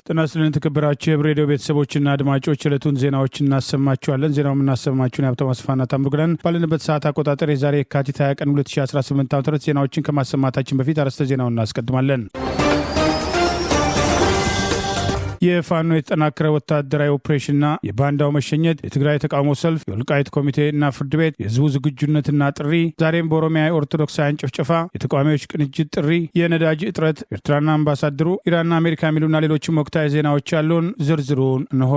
ጤና ይስጥልን ተከበራችሁ የሬዲዮ ቤተሰቦችና አድማጮች ዕለቱን ዜናዎችን እናሰማችኋለን። ዜናውን እናሰማችሁን ሀብታሙ አስፋና ታምሩግለን ባለንበት ሰዓት አቆጣጠር የዛሬ የካቲት 20 ቀን 2018 ዓ.ም ዜናዎችን ከማሰማታችን በፊት አርዕስተ ዜናውን እናስቀድማለን። የፋኖ የተጠናከረ ወታደራዊ ኦፕሬሽንና የባንዳው መሸኘት፣ የትግራይ ተቃውሞ ሰልፍ፣ የወልቃይት ኮሚቴና ፍርድ ቤት፣ የህዝቡ ዝግጁነትና ጥሪ፣ ዛሬም በኦሮሚያ የኦርቶዶክሳውያን ጭፍጨፋ፣ የተቃዋሚዎች ቅንጅት ጥሪ፣ የነዳጅ እጥረት፣ ኤርትራና አምባሳደሩ፣ ኢራንና አሜሪካ የሚሉና ሌሎችም ወቅታዊ ዜናዎች ያሉን ዝርዝሩን እንሆ።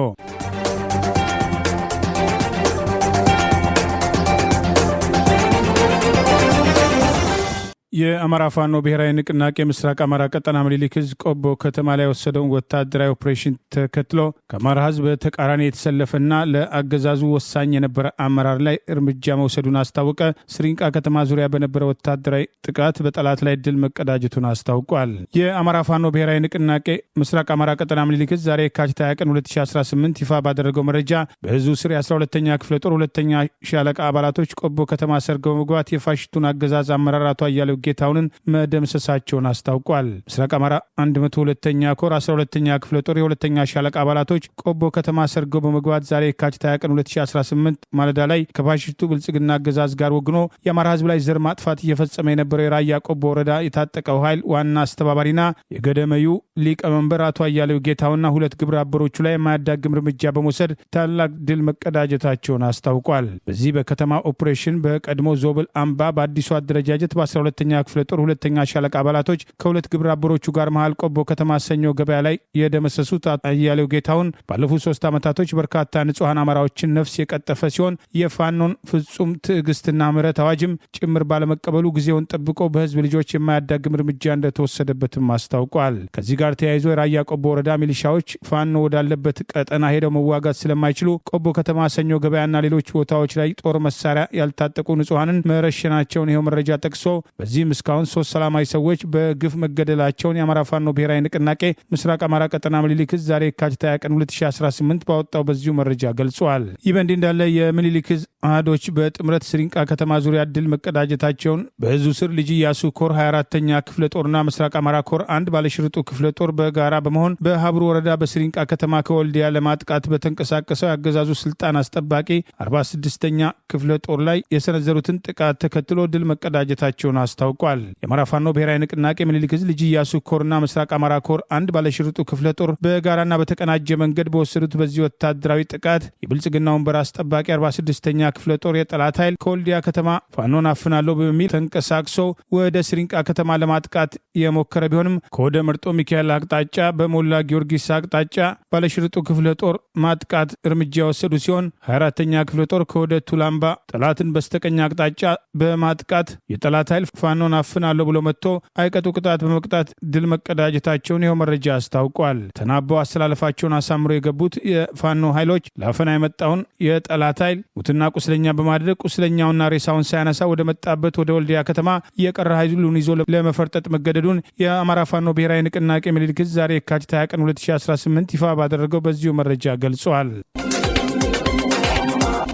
የአማራ ፋኖ ብሔራዊ ንቅናቄ ምስራቅ አማራ ቀጠና ምኒልክ ዕዝ ቆቦ ከተማ ላይ የወሰደውን ወታደራዊ ኦፕሬሽን ተከትሎ ከአማራ ህዝብ በተቃራኒ የተሰለፈና ለአገዛዙ ወሳኝ የነበረ አመራር ላይ እርምጃ መውሰዱን አስታወቀ። ስሪንቃ ከተማ ዙሪያ በነበረ ወታደራዊ ጥቃት በጠላት ላይ ድል መቀዳጀቱን አስታውቋል። የአማራ ፋኖ ብሔራዊ ንቅናቄ ምስራቅ አማራ ቀጠና ምኒልክ ዕዝ ዛሬ የካቲት 20 ቀን 2018 ይፋ ባደረገው መረጃ በዕዙ ስር የ12ኛ ክፍለ ጦር 2ኛ ሻለቃ አባላቶች ቆቦ ከተማ ሰርገው በመግባት የፋሽስቱን አገዛዝ አመራር አቶ አያሌው ጌታውንን መደምሰሳቸውን አስታውቋል። ምስራቅ አማራ 102ኛ ኮር 12ኛ ክፍለ ጦር የ2ኛ ሻለቃ አባላቶች ቆቦ ከተማ ሰርገው በመግባት ዛሬ የካቲት 20 ቀን 2018 ማለዳ ላይ ከፋሽስቱ ብልጽግና አገዛዝ ጋር ወግኖ የአማራ ህዝብ ላይ ዘር ማጥፋት እየፈጸመ የነበረው የራያ ቆቦ ወረዳ የታጠቀው ኃይል ዋና አስተባባሪና የገደመዩ ሊቀመንበር አቶ አያሌው ጌታውና ሁለት ግብረ አበሮቹ ላይ የማያዳግም እርምጃ በመውሰድ ታላቅ ድል መቀዳጀታቸውን አስታውቋል። በዚህ በከተማ ኦፕሬሽን በቀድሞ ዞብል አምባ በአዲሱ አደረጃጀት በ12ኛ ክፍለ ጦር 2ኛ ሻለቃ አባላቶች ከሁለት ግብረ አበሮቹ ጋር መሃል ቆቦ ከተማ ሰኞ ገበያ ላይ የደመሰሱት አያሌው ጌታውን ባለፉት 3 ዓመታቶች በርካታ ንጹሐን አማራዎችን ነፍስ የቀጠፈ ሲሆን የፋኖን ፍጹም ትዕግስትና ምሕረት አዋጅም ጭምር ባለመቀበሉ ጊዜውን ጠብቆ በህዝብ ልጆች የማያዳግም እርምጃ እንደተወሰደበትም አስታውቋል። ከዚህ ጋር ተያይዞ የራያ ቆቦ ወረዳ ሚሊሻዎች ፋኖ ወዳለበት ቀጠና ሄደው መዋጋት ስለማይችሉ ቆቦ ከተማ ሰኞ ገበያና ሌሎች ቦታዎች ላይ ጦር መሳሪያ ያልታጠቁ ንጹሐንን መረሸናቸውን ይኸው መረጃ ጠቅሶ በዚህም እስካሁን 3 ሰላማዊ ሰዎች በግፍ መገደላቸውን የአማራ ፋኖ ብሔራዊ ንቅናቄ ምስራቅ አማራ ቀጠና ምኒልክ ዕዝ ዛሬ የካቲት 20 ቀን 2018 ባወጣው በዚሁ መረጃ ገልጿል። ይህ በእንዲህ እንዳለ የምኒልክ ዕዝ አህዶች በጥምረት ስሪንቃ ከተማ ዙሪያ ድል መቀዳጀታቸውን በዕዙ ስር ልጅ ኢያሱ ኮር 24ኛ ክፍለ ጦርና ምስራቅ አማራ ኮር 1 ባለሽርጡ ክፍለ ጦር በጋራ በመሆን በሀብሩ ወረዳ በስሪንቃ ከተማ ከወልዲያ ለማጥቃት በተንቀሳቀሰው የአገዛዙ ስልጣን አስጠባቂ 46ኛ ክፍለ ጦር ላይ የሰነዘሩትን ጥቃት ተከትሎ ድል መቀዳጀታቸውን አስታውቋል። የአማራ ፋኖ ብሔራዊ ንቅናቄ ምኒልክ ዕዝ ልጅ ኢያሱ ኮርና ምስራቅ አማራ ኮር 1 ባለሽርጡ ክፍለ ጦር በጋራና በተቀናጀ መንገድ በወሰዱት በዚህ ወታደራዊ ጥቃት የብልጽግናውን በር አስጠባቂ 46ኛ ክፍለ ጦር የጠላት ኃይል ከወልዲያ ከተማ ፋኖን አፍናለሁ በሚል ተንቀሳቅሶ ወደ ስሪንቃ ከተማ ለማጥቃት የሞከረ ቢሆንም ከወደ መርጦ ሚካኤል አቅጣጫ በሞላ ጊዮርጊስ አቅጣጫ ባለሽርጡ ክፍለ ጦር ማጥቃት እርምጃ የወሰዱ ሲሆን 24ኛ ክፍለ ጦር ከወደ ቱላምባ ጠላትን በስተቀኝ አቅጣጫ በማጥቃት የጠላት ኃይል ፋኖን አፍናለሁ ብሎ መጥቶ አይቀጡ ቅጣት በመቅጣት ድል መቀዳጀታቸውን ይኸው መረጃ አስታውቋል። ተናበው አስተላለፋቸውን አሳምሮ የገቡት የፋኖ ኃይሎች ለአፈና የመጣውን የጠላት ኃይል ሙትና ቁስለኛ በማድረግ ቁስለኛውና ሬሳውን ሳያነሳ ወደ መጣበት ወደ ወልዲያ ከተማ የቀረ ኃይሉን ይዞ ለመፈርጠጥ መገደዱን የአማራ ፋኖ ብሔራዊ ንቅናቄ ምኒልክ ዕዝ ዛሬ የካቲት 20 ቀን 2018 ይፋ ባደረገው በዚሁ መረጃ ገልጿል።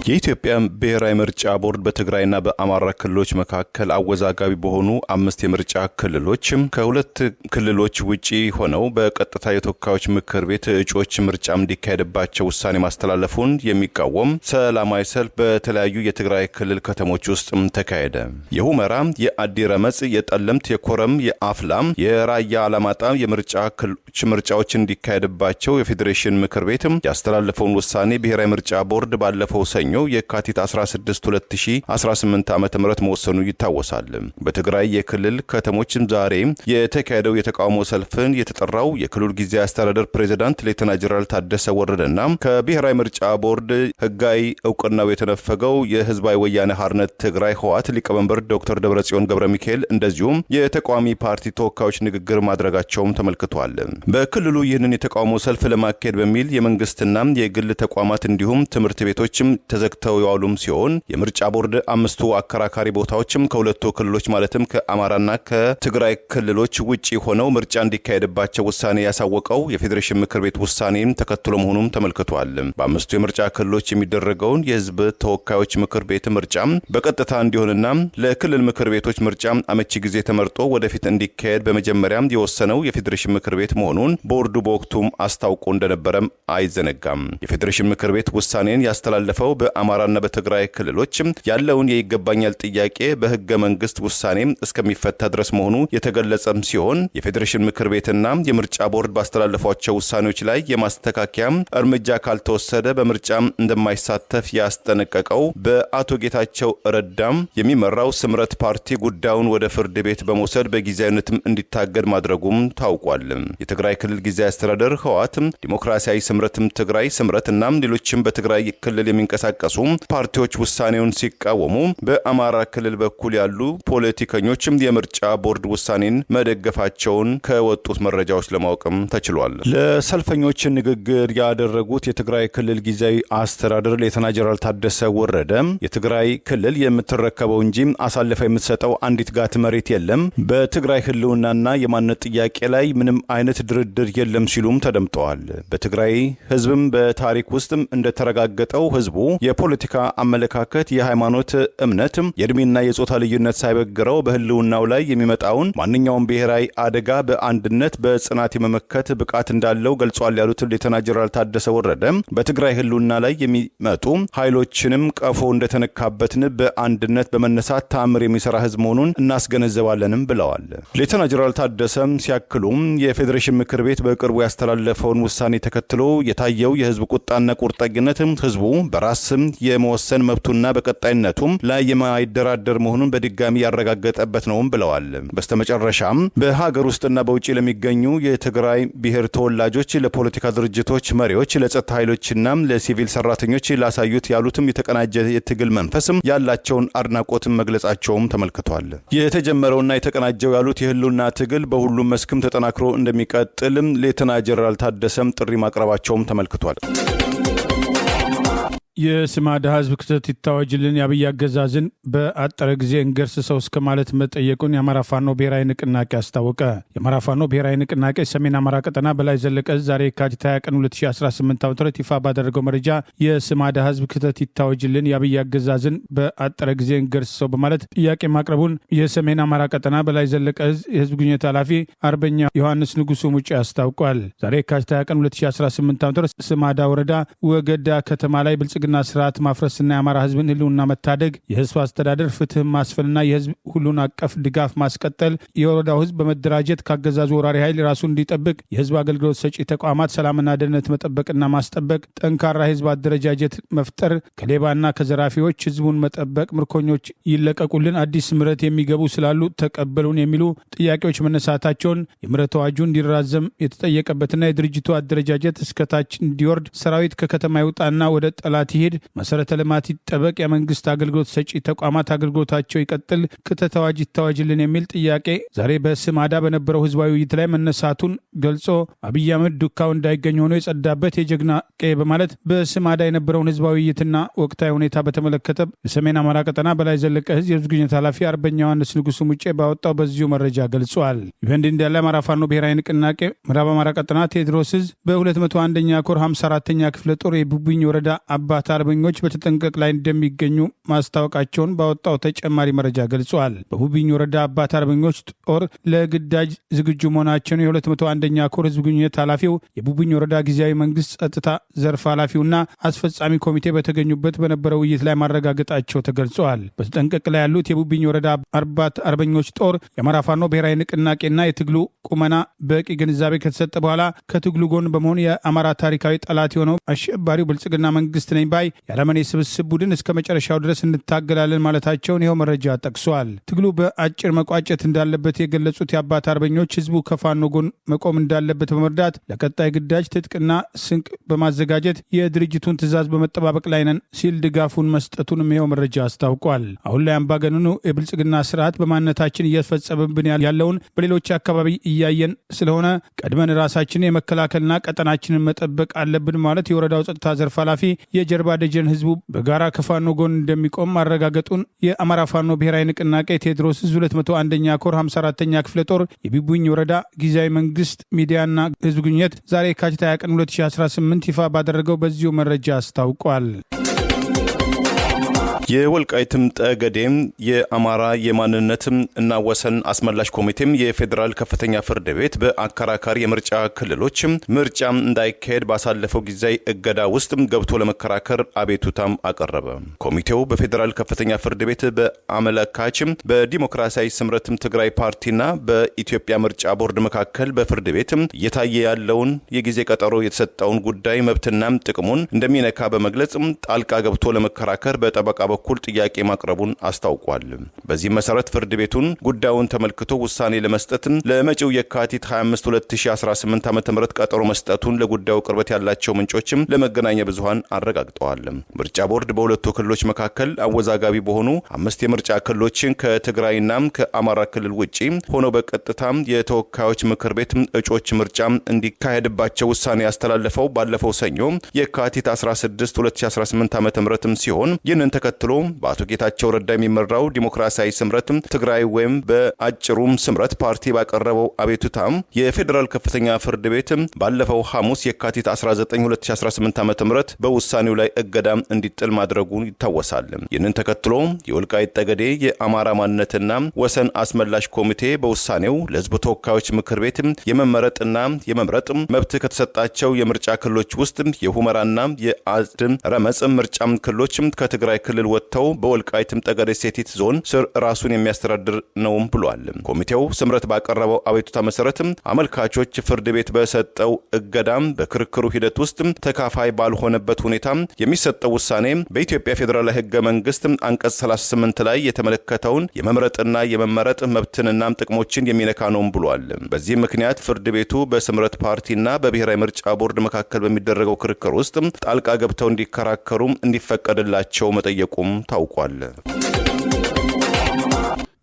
የኢትዮጵያ ብሔራዊ ምርጫ ቦርድ በትግራይና በአማራ ክልሎች መካከል አወዛጋቢ በሆኑ 5 የምርጫ ክልሎች ከሁለት ክልሎች ውጪ ሆነው በቀጥታ የተወካዮች ምክር ቤት እጩዎች ምርጫ እንዲካሄድባቸው ውሳኔ ማስተላለፉን የሚቃወም ሰላማዊ ሰልፍ በተለያዩ የትግራይ ክልል ከተሞች ውስጥ ተካሄደ። የሁመራ፣ የአዲ ረመጽ፣ የጠለምት፣ የኮረም፣ የአፍላም፣ የራያ አላማጣ የምርጫ ክልሎች ምርጫዎች እንዲካሄድባቸው የፌዴሬሽን ምክር ቤት ያስተላለፈውን ውሳኔ ብሔራዊ ምርጫ ቦርድ ባለፈው ሰኞ የካቲት 16 2018 ዓ.ም መወሰኑ ይታወሳል። በትግራይ የክልል ከተሞችም ዛሬ የተካሄደው የተቃውሞ ሰልፍን የተጠራው የክልሉ ጊዜያዊ አስተዳደር ፕሬዝዳንት ሌተና ጀነራል ታደሰ ወረደና ከብሔራዊ ምርጫ ቦርድ ህጋዊ እውቅናው የተነፈገው የህዝባዊ ወያነ ሓርነት ትግራይ ህወሓት ሊቀመንበር ዶክተር ደብረጽዮን ገብረ ሚካኤል እንደዚሁም የተቃዋሚ ፓርቲ ተወካዮች ንግግር ማድረጋቸውም ተመልክቷል። በክልሉ ይህንን የተቃውሞ ሰልፍ ለማካሄድ በሚል የመንግስትና የግል ተቋማት እንዲሁም ትምህርት ቤቶችም ተዘግተው የዋሉም ሲሆን የምርጫ ቦርድ አምስቱ አከራካሪ ቦታዎችም ከሁለቱ ክልሎች ማለትም ከአማራና ከትግራይ ክልሎች ውጪ ሆነው ምርጫ እንዲካሄድባቸው ውሳኔ ያሳወቀው የፌዴሬሽን ምክር ቤት ውሳኔም ተከትሎ መሆኑም ተመልክቷል። በአምስቱ የምርጫ ክልሎች የሚደረገውን የህዝብ ተወካዮች ምክር ቤት ምርጫ በቀጥታ እንዲሆንና ለክልል ምክር ቤቶች ምርጫ አመቺ ጊዜ ተመርጦ ወደፊት እንዲካሄድ በመጀመሪያም የወሰነው የፌዴሬሽን ምክር ቤት መሆኑን ቦርዱ በወቅቱም አስታውቆ እንደነበረም አይዘነጋም። የፌዴሬሽን ምክር ቤት ውሳኔን ያስተላለፈው በአማራና በትግራይ ክልሎች ያለውን የይገባኛል ጥያቄ በህገ መንግስት ውሳኔ እስከሚፈታ ድረስ መሆኑ የተገለጸም ሲሆን የፌዴሬሽን ምክር ቤትና የምርጫ ቦርድ ባስተላለፏቸው ውሳኔዎች ላይ የማስተካከያ እርምጃ ካልተወሰደ በምርጫ እንደማይሳተፍ ያስጠነቀቀው በአቶ ጌታቸው ረዳም የሚመራው ስምረት ፓርቲ ጉዳዩን ወደ ፍርድ ቤት በመውሰድ በጊዜያዊነትም እንዲታገድ ማድረጉም ታውቋል። የትግራይ ክልል ጊዜያዊ አስተዳደር ህወሓት ዲሞክራሲያዊ ስምረትም ትግራይ ስምረትና ሌሎችም በትግራይ ክልል የሚንቀሳቀሱ ፓርቲዎች ውሳኔውን ሲቃወሙ በአማራ ክልል በኩል ያሉ ፖለቲከኞችም የምርጫ ቦርድ ውሳኔን መደገፋቸውን ከወጡት መረጃዎች ለማወቅም ተችሏል። ለሰልፈኞች ንግግር ያደረጉት የትግራይ ክልል ጊዜያዊ አስተዳደር ሌተና ጀነራል ታደሰ ወረደ የትግራይ ክልል የምትረከበው እንጂ አሳልፈ የምትሰጠው አንዲት ጋት መሬት የለም፣ በትግራይ ህልውናና የማንነት ጥያቄ ላይ ምንም አይነት ድርድር የለም ሲሉም ተደምጠዋል። በትግራይ ህዝብም በታሪክ ውስጥም እንደተረጋገጠው ህዝቡ የፖለቲካ አመለካከት፣ የሃይማኖት እምነት፣ የእድሜና የጾታ ልዩነት ሳይበግረው በህልውናው ላይ የሚመጣውን ማንኛውም ብሔራዊ አደጋ በአንድነት በጽናት የመመከት ብቃት እንዳለው ገልጿል ያሉት ሌተና ጀነራል ታደሰ ወረደ በትግራይ ህልውና ላይ የሚመጡ ኃይሎችንም ቀፎ እንደተነካበትን በአንድነት በመነሳት ተአምር የሚሰራ ህዝብ መሆኑን እናስገነዘባለንም ብለዋል። ሌተና ጀነራል ታደሰም ሲያክሉም የፌዴሬሽን ምክር ቤት በቅርቡ ያስተላለፈውን ውሳኔ ተከትሎ የታየው የህዝብ ቁጣና ቁርጠኝነት ህዝቡ በራስም የመወሰን መብቱና በቀጣይነቱም ላይ የማይደራደር መሆኑን በድጋሚ ያረጋገጠበት ነውም ብለዋል። በስተመጨረሻም በሀገር ውስጥና በውጪ ለሚገኙ የትግራይ ብሔር ተወላጆች፣ ለፖለቲካ ድርጅቶች መሪዎች፣ ለጸጥታ ኃይሎችና ለሲቪል ሰራተኞች ላሳዩት ያሉትም የተቀናጀ የትግል መንፈስም ያላቸውን አድናቆትን መግለጻቸውም ተመልክቷል። የተጀመረውና የተቀናጀው ያሉት የህልውና ትግል በሁሉም መስክም ተጠናክሮ እንደሚቀጥልም ሌተና ጀነራል ታደሰም ጥሪ ማቅረባቸውም ተመልክቷል። የስማዳ ህዝብ ክተት ይታወጅልን የአብይ አገዛዝን በአጠረ ጊዜ እንገርስሰው እስከ ማለት መጠየቁን የአማራ ፋኖ ብሔራዊ ንቅናቄ አስታወቀ። የአማራ ፋኖ ብሔራዊ ንቅናቄ ሰሜን አማራ ቀጠና በላይ ዘለቀ ዛሬ የካቲት 20 ቀን 2018 ዓ.ም ይፋ ባደረገው መረጃ የስማዳ ህዝብ ክተት ይታወጅልን የአብይ አገዛዝን በአጠረ ጊዜ እንገርስሰው በማለት ጥያቄ ማቅረቡን የሰሜን አማራ ቀጠና በላይ ዘለቀ የህዝብ ግንኙነት ኃላፊ አርበኛ ዮሐንስ ንጉሱ ሙጬ አስታውቋል። ዛሬ የካቲት 20 ቀን 2018 ዓ.ም ስማዳ ወረዳ ወገዳ ከተማ ላይ ብልጽግና ስርዓት ማፍረስና የአማራ ህዝብን ህልውና መታደግ፣ የህዝብ አስተዳደር ፍትህ ማስፈንና የህዝብ ሁሉን አቀፍ ድጋፍ ማስቀጠል፣ የወረዳው ህዝብ በመደራጀት ካገዛዙ ወራሪ ኃይል ራሱን እንዲጠብቅ፣ የህዝብ አገልግሎት ሰጪ ተቋማት ሰላምና ደህንነት መጠበቅና ማስጠበቅ፣ ጠንካራ ህዝብ አደረጃጀት መፍጠር፣ ከሌባና ከዘራፊዎች ህዝቡን መጠበቅ፣ ምርኮኞች ይለቀቁልን፣ አዲስ ምህረት የሚገቡ ስላሉ ተቀበሉን የሚሉ ጥያቄዎች መነሳታቸውን፣ የምህረት አዋጁ እንዲራዘም የተጠየቀበትና የድርጅቱ አደረጃጀት እስከታች እንዲወርድ፣ ሰራዊት ከከተማ ይውጣና ወደ ጠላት ይሄድ፣ መሰረተ ልማት ይጠበቅ፣ የመንግስት አገልግሎት ሰጪ ተቋማት አገልግሎታቸው ይቀጥል፣ ክተት አዋጅ ይታወጅልን የሚል ጥያቄ ዛሬ በስማዳ በነበረው ህዝባዊ ውይይት ላይ መነሳቱን ገልጾ አብይ አህመድ ዱካው እንዳይገኝ ሆኖ የጸዳበት የጀግና ቀይ በማለት በስማዳ የነበረውን ህዝባዊ ውይይትና ወቅታዊ ሁኔታ በተመለከተ የሰሜን አማራ ቀጠና በላይ ዘለቀ የህዝብ ግንኙነት ኃላፊ አርበኛ ዮሐንስ ንጉሱ ሙጬ ባወጣው በዚሁ መረጃ ገልጿል። ይህን እንዳለ አማራ ፋኖ ብሔራዊ ንቅናቄ ምዕራብ አማራ ቀጠና ቴዎድሮስ ህዝብ በ201ኛ ኮር 54ኛ ክፍለ ጦር የቡቡኝ ወረዳ አባት አርበኞች በተጠንቀቅ ላይ እንደሚገኙ ማስታወቃቸውን ባወጣው ተጨማሪ መረጃ ገልጿል። በቡቡኝ ወረዳ አባት አርበኞች ጦር ለግዳጅ ዝግጁ መሆናቸውን የ201ኛ ኮር ህዝብ ግንኙነት ኃላፊው የቡቡኝ ወረዳ ጊዜያዊ መንግስት ጸጥታ ዘርፍ ኃላፊውና አስፈጻሚ ኮሚቴ በተገኙበት በነበረው ውይይት ላይ ማረጋገጣቸው ተገልጿል። በተጠንቀቅ ላይ ያሉት የቡቡኝ ወረዳ አባት አርበኞች ጦር የአማራ ፋኖ ብሔራዊ ንቅናቄና የትግሉ ቁመና በቂ ግንዛቤ ከተሰጠ በኋላ ከትግሉ ጎን በመሆን የአማራ ታሪካዊ ጠላት የሆነው አሸባሪው ብልጽግና መንግስት ነኝ ባይ የአረመኔ ስብስብ ቡድን እስከ መጨረሻው ድረስ እንታገላለን ማለታቸውን ይኸው መረጃ ጠቅሷል። ትግሉ በአጭር መቋጨት እንዳለበት የገለጹት የአባት አርበኞች ህዝቡ ከፋኖ ጎን መቆም እንዳለበት በመርዳት ለቀጣይ ግዳጅ ትጥቅና ስንቅ በማዘጋጀት የድርጅቱን ትዕዛዝ በመጠባበቅ ላይ ነን ሲል ድጋፉን መስጠቱንም ይኸው መረጃ አስታውቋል። አሁን ላይ አምባገነኑ የብልጽግና ስርዓት በማንነታችን እየፈጸመብን ያለውን በሌሎች አካባቢ እያየን ስለሆነ ቀድመን ራሳችንን የመከላከልና ቀጠናችንን መጠበቅ አለብን ማለት የወረዳው ጸጥታ ዘርፍ ኃላፊ የጀርመን ጀርባ ደጀን ህዝቡ በጋራ ከፋኖ ጎን እንደሚቆም ማረጋገጡን የአማራ ፋኖ ብሔራዊ ንቅናቄ ቴዎድሮስ 201ኛ ኮር 54ኛ ክፍለ ጦር የቢቡኝ ወረዳ ጊዜያዊ መንግስት ሚዲያና ህዝብ ግንኙነት ዛሬ የካቲት 20 ቀን 2018 ይፋ ባደረገው በዚሁ መረጃ አስታውቋል። የወልቃይትም ጠገዴም የአማራ የማንነትም እና ወሰን አስመላሽ ኮሚቴም የፌዴራል ከፍተኛ ፍርድ ቤት በአከራካሪ የምርጫ ክልሎች ምርጫ እንዳይካሄድ ባሳለፈው ጊዜያዊ እገዳ ውስጥ ገብቶ ለመከራከር አቤቱታም አቀረበ። ኮሚቴው በፌዴራል ከፍተኛ ፍርድ ቤት በአመለካች በዲሞክራሲያዊ ስምረትም ትግራይ ፓርቲና በኢትዮጵያ ምርጫ ቦርድ መካከል በፍርድ ቤት እየታየ ያለውን የጊዜ ቀጠሮ የተሰጠውን ጉዳይ መብትና ጥቅሙን እንደሚነካ በመግለጽ ጣልቃ ገብቶ ለመከራከር በጠበቃ በኩል ጥያቄ ማቅረቡን አስታውቋል። በዚህ መሰረት ፍርድ ቤቱን ጉዳዩን ተመልክቶ ውሳኔ ለመስጠት ለመጪው የካቲት 25 2018 ዓ.ም ቀጠሮ መስጠቱን ለጉዳዩ ቅርበት ያላቸው ምንጮችም ለመገናኛ ብዙሃን አረጋግጠዋል። ምርጫ ቦርድ በሁለቱ ክልሎች መካከል አወዛጋቢ በሆኑ 5 የምርጫ ክልሎችን ከትግራይና ከአማራ ክልል ውጪ ሆነው በቀጥታ የተወካዮች ምክር ቤት እጩዎች ምርጫ እንዲካሄድባቸው ውሳኔ ያስተላለፈው ባለፈው ሰኞ የካቲት 16 2018 ዓ.ም ሲሆን ይህንን ተከትሎ በአቶ ጌታቸው ረዳ የሚመራው ዲሞክራሲያዊ ስምረት ትግራይ ወይም በአጭሩም ስምረት ፓርቲ ባቀረበው አቤቱታ የፌዴራል ከፍተኛ ፍርድ ቤት ባለፈው ሐሙስ የካቲት 19 2018 ዓ.ም በውሳኔው ላይ እገዳ እንዲጥል ማድረጉ ይታወሳል። ይህንን ተከትሎ የወልቃይት ጠገዴ የአማራ ማንነትና ወሰን አስመላሽ ኮሚቴ በውሳኔው ለሕዝብ ተወካዮች ምክር ቤት የመመረጥና የመምረጥ መብት ከተሰጣቸው የምርጫ ክልሎች ውስጥ የሁመራና የአድም ረመጽ ምርጫ ክልሎች ከትግራይ ክልል ወጥተው በወልቃይትም ጠገዴ ሰቲት ዞን ስር ራሱን የሚያስተዳድር ነው ብሏል። ኮሚቴው ስምረት ባቀረበው አቤቱታ መሰረት አመልካቾች ፍርድ ቤት በሰጠው እገዳም በክርክሩ ሂደት ውስጥ ተካፋይ ባልሆነበት ሁኔታ የሚሰጠው ውሳኔ በኢትዮጵያ ፌዴራላዊ ሕገ መንግስት አንቀጽ 38 ላይ የተመለከተውን የመምረጥና የመመረጥ መብትንና ጥቅሞችን የሚነካ ነው ብሏል። በዚህ ምክንያት ፍርድ ቤቱ በስምረት ፓርቲና በብሔራዊ ምርጫ ቦርድ መካከል በሚደረገው ክርክር ውስጥ ጣልቃ ገብተው እንዲከራከሩ እንዲፈቀድላቸው መጠየቁም ታውቋል።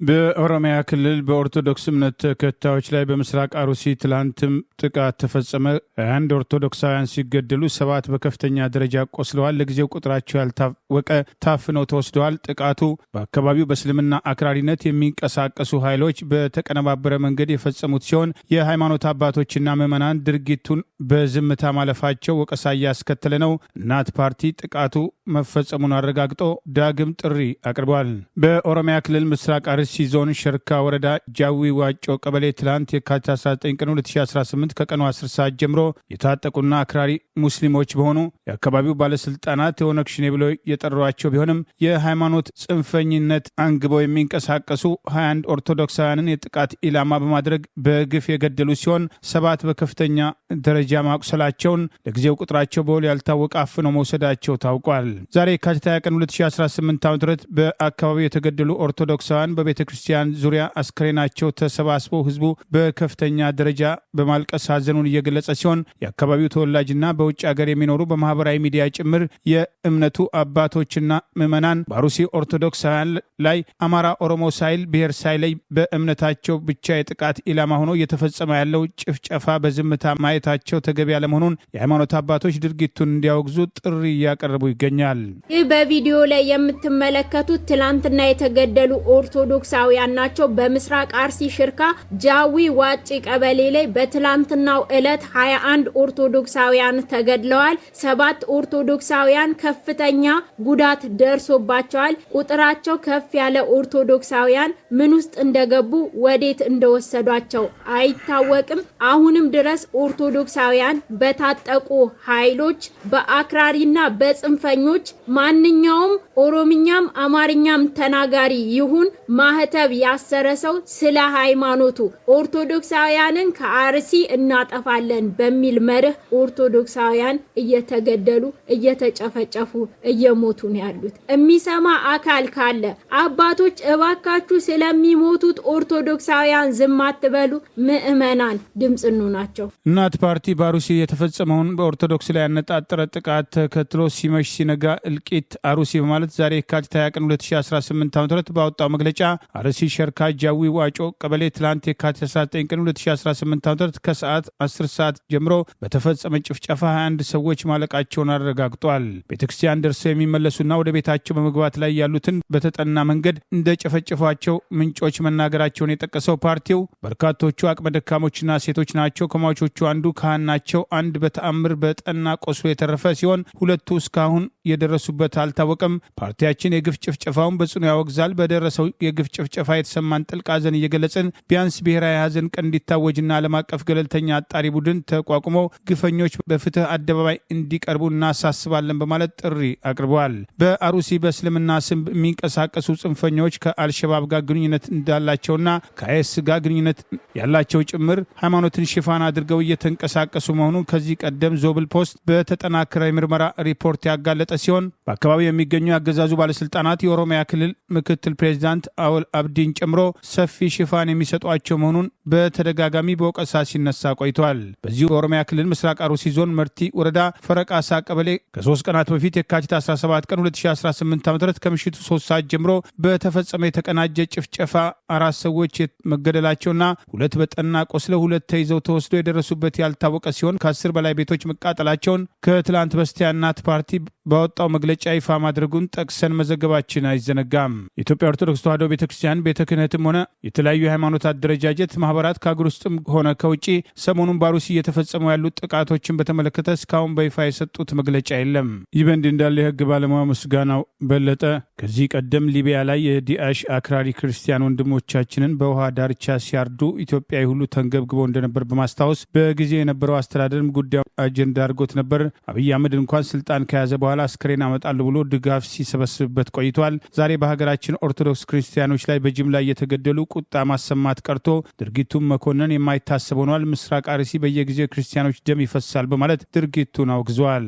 በኦሮሚያ ክልል በኦርቶዶክስ እምነት ተከታዮች ላይ በምስራቅ አሩሲ ትላንትም ጥቃት ተፈጸመ። 21 ኦርቶዶክሳውያን ሲገደሉ 7 በከፍተኛ ደረጃ ቆስለዋል። ለጊዜው ቁጥራቸው ያልታወቀ ታፍነው ተወስደዋል። ጥቃቱ በአካባቢው በእስልምና አክራሪነት የሚንቀሳቀሱ ኃይሎች በተቀነባበረ መንገድ የፈጸሙት ሲሆን የሃይማኖት አባቶችና ምዕመናን ድርጊቱን በዝምታ ማለፋቸው ወቀሳ እያስከተለ ነው። እናት ፓርቲ ጥቃቱ መፈጸሙን አረጋግጦ ዳግም ጥሪ አቅርቧል። በኦሮሚያ ክልል ምስራቅ አርሲ ዞን ሸርካ ወረዳ ጃዊ ዋጮ ቀበሌ ትላንት የካቲት 19 ቀን 2018 ከቀኑ 10 ሰዓት ጀምሮ የታጠቁና አክራሪ ሙስሊሞች በሆኑ የአካባቢው ባለስልጣናት የኦነግ ሸኔ ብለው የጠሯቸው ቢሆንም የሃይማኖት ጽንፈኝነት አንግበው የሚንቀሳቀሱ 21 ኦርቶዶክሳውያንን የጥቃት ኢላማ በማድረግ በግፍ የገደሉ ሲሆን 7 በከፍተኛ ደረጃ ማቁሰላቸውን ለጊዜው ቁጥራቸው በውል ያልታወቀ አፍነው መውሰዳቸው ታውቋል። ዛሬ የካቲት 20 ቀን 2018 ዓ.ም በአካባቢው የተገደሉ ኦርቶዶክሳውያን በቤተ ክርስቲያን ዙሪያ አስከሬናቸው ተሰባስበው ህዝቡ በከፍተኛ ደረጃ በማልቀስ ሐዘኑን እየገለጸ ሲሆን የአካባቢው ተወላጅና በውጭ ሀገር የሚኖሩ በማህበራዊ ሚዲያ ጭምር የእምነቱ አባቶችና ምዕመናን በአሩሲ ኦርቶዶክሳውያን ላይ አማራ፣ ኦሮሞ ሳይል ብሔር ሳይለይ በእምነታቸው ብቻ የጥቃት ኢላማ ሆኖ እየተፈጸመ ያለው ጭፍጨፋ በዝምታ ማየታቸው ተገቢ ያለመሆኑን የሃይማኖት አባቶች ድርጊቱን እንዲያወግዙ ጥሪ እያቀረቡ ይገኛል። ይህ በቪዲዮ ላይ የምትመለከቱት ትላንትና የተገደሉ ኦርቶዶክሳውያን ናቸው። በምስራቅ አርሲ ሽርካ ጃዊ ዋጪ ቀበሌ ላይ በትላንትናው ዕለት 21 ኦርቶዶክሳውያን ተገድለዋል። 7 ኦርቶዶክሳውያን ከፍተኛ ጉዳት ደርሶባቸዋል። ቁጥራቸው ከፍ ያለ ኦርቶዶክሳውያን ምን ውስጥ እንደገቡ ወዴት እንደወሰዷቸው አይታወቅም። አሁንም ድረስ ኦርቶዶክሳውያን በታጠቁ ኃይሎች በአክራሪና በጽንፈኞች ማንኛውም ኦሮምኛም አማርኛም ተናጋሪ ይሁን ማህተብ ያሰረ ሰው ስለ ሃይማኖቱ ኦርቶዶክሳውያንን ከአርሲ እናጠፋለን በሚል መርህ ኦርቶዶክሳውያን እየተገደሉ እየተጨፈጨፉ እየሞቱ ነው ያሉት። የሚሰማ አካል ካለ አባቶች እባካችሁ ስለሚሞቱት ኦርቶዶክሳውያን ዝም አትበሉ። ምዕመናን ድምጽኑ ናቸው። እናት ፓርቲ በአሩሲ የተፈጸመውን በኦርቶዶክስ ላይ ያነጣጠረ ጥቃት ተከትሎ ሲመሽ ሲነጋ እልቂት አሩሲ በማለት ዛሬ የካቲት 20 ቀን 2018 ዓ.ም ባወጣው መግለጫ አርሲ ሸርካ ጃዊ ዋጮ ቀበሌ ትላንት የካቲት 19 ቀን 2018 ዓ.ም ከሰዓት 10 ሰዓት ጀምሮ በተፈጸመ ጭፍጨፋ 21 ሰዎች ማለቃቸውን አረጋግጧል። ቤተክርስቲያን ደርሰው የሚመለሱና ወደ ቤታቸው በመግባት ላይ ያሉትን በተጠና መንገድ እንደጨፈጨፏቸው ምንጮች መናገራቸውን የጠቀሰው ፓርቲው በርካቶቹ አቅመ ደካሞችና ሴቶች ናቸው። ከሟቾቹ አንዱ ካህን ናቸው። አንድ በተአምር በጠና ቆስሎ የተረፈ ሲሆን ሁለቱ እስካሁን የደረሱበት አልታወቀም። ፓርቲያችን የግፍ ጭፍጨፋውን በጽኑ ያወግዛል። በደረሰው የግፍ ጭፍጨፋ የተሰማን ጥልቅ ሐዘን እየገለጽን ቢያንስ ብሔራዊ ሐዘን ቀን እንዲታወጅና ዓለም አቀፍ ገለልተኛ አጣሪ ቡድን ተቋቁሞ ግፈኞች በፍትህ አደባባይ እንዲቀርቡ እናሳስባለን በማለት ጥሪ አቅርበዋል። በአሩሲ በእስልምና ስም የሚንቀሳቀሱ ጽንፈኞች ከአልሸባብ ጋር ግንኙነት እንዳላቸውና ከአይኤስ ጋር ግንኙነት ያላቸው ጭምር ሃይማኖትን ሽፋን አድርገው እየተንቀሳቀሱ መሆኑ ከዚህ ቀደም ዞብል ፖስት በተጠናከረ የምርመራ ሪፖርት ያጋለጠ ሲሆን በአካባቢው የሚገኙ የአገዛዙ ባለስልጣናት የኦሮሚያ ክልል ምክትል ፕሬዚዳንት አወል አብዲን ጨምሮ ሰፊ ሽፋን የሚሰጧቸው መሆኑን በተደጋጋሚ በወቀሳ ሲነሳ ቆይቷል። በዚሁ በኦሮሚያ ክልል ምስራቅ አሩሲ ዞን መርቲ ወረዳ ፈረቃሳ ቀበሌ ከ3 ቀናት በፊት የካቲት 17 ቀን 2018 ዓ.ም ከምሽቱ 3 ሰዓት ጀምሮ በተፈጸመ የተቀናጀ ጭፍጨፋ 4 ሰዎች መገደላቸውና 2 በጠና ቆስለው 2 ተይዘው ተወስደው የደረሱበት ያልታወቀ ሲሆን ከ10 በላይ ቤቶች መቃጠላቸውን ከትላንት በስቲያ እናት ፓርቲ ባወጣው መግለጫ ይፋ ማድረጉን ጠቅሰን መዘገባችን አይዘነጋም። የኢትዮጵያ ኦርቶዶክስ ተዋሕዶ ቤተክርስቲያን ቤተ ክህነትም ሆነ የተለያዩ የሃይማኖት አደረጃጀት ማህበራት ከአገር ውስጥም ሆነ ከውጭ ሰሞኑን በአሩሲ እየተፈጸሙ ያሉት ጥቃቶችን በተመለከተ እስካሁን በይፋ የሰጡት መግለጫ የለም። ይህ በእንዲህ እንዳለ የህግ ባለሙያ ምስጋናው በለጠ ከዚህ ቀደም ሊቢያ ላይ የዲአሽ አክራሪ ክርስቲያን ወንድሞቻችንን በውሃ ዳርቻ ሲያርዱ ኢትዮጵያዊ ሁሉ ተንገብግበው እንደነበር በማስታወስ በጊዜ የነበረው አስተዳደርም ጉዳዩ አጀንዳ አድርጎት ነበር። አብይ አህመድ እንኳን ስልጣን ከያዘ በኋላ አስክሬን አመጣሉ ብሎ ድጋፍ ሲሰበስብበት ቆይቷል። ዛሬ በሀገራችን ኦርቶዶክስ ክርስቲያኖች ላይ በጅምላ እየተገደሉ ቁጣ ማሰማት ቀርቶ ድርጊቱን መኮነን የማይታሰብ ሆኗል። ምስራቅ አርሲ በየጊዜው ክርስቲያኖች ደም ይፈሳል በማለት ድርጊቱን አውግዘዋል።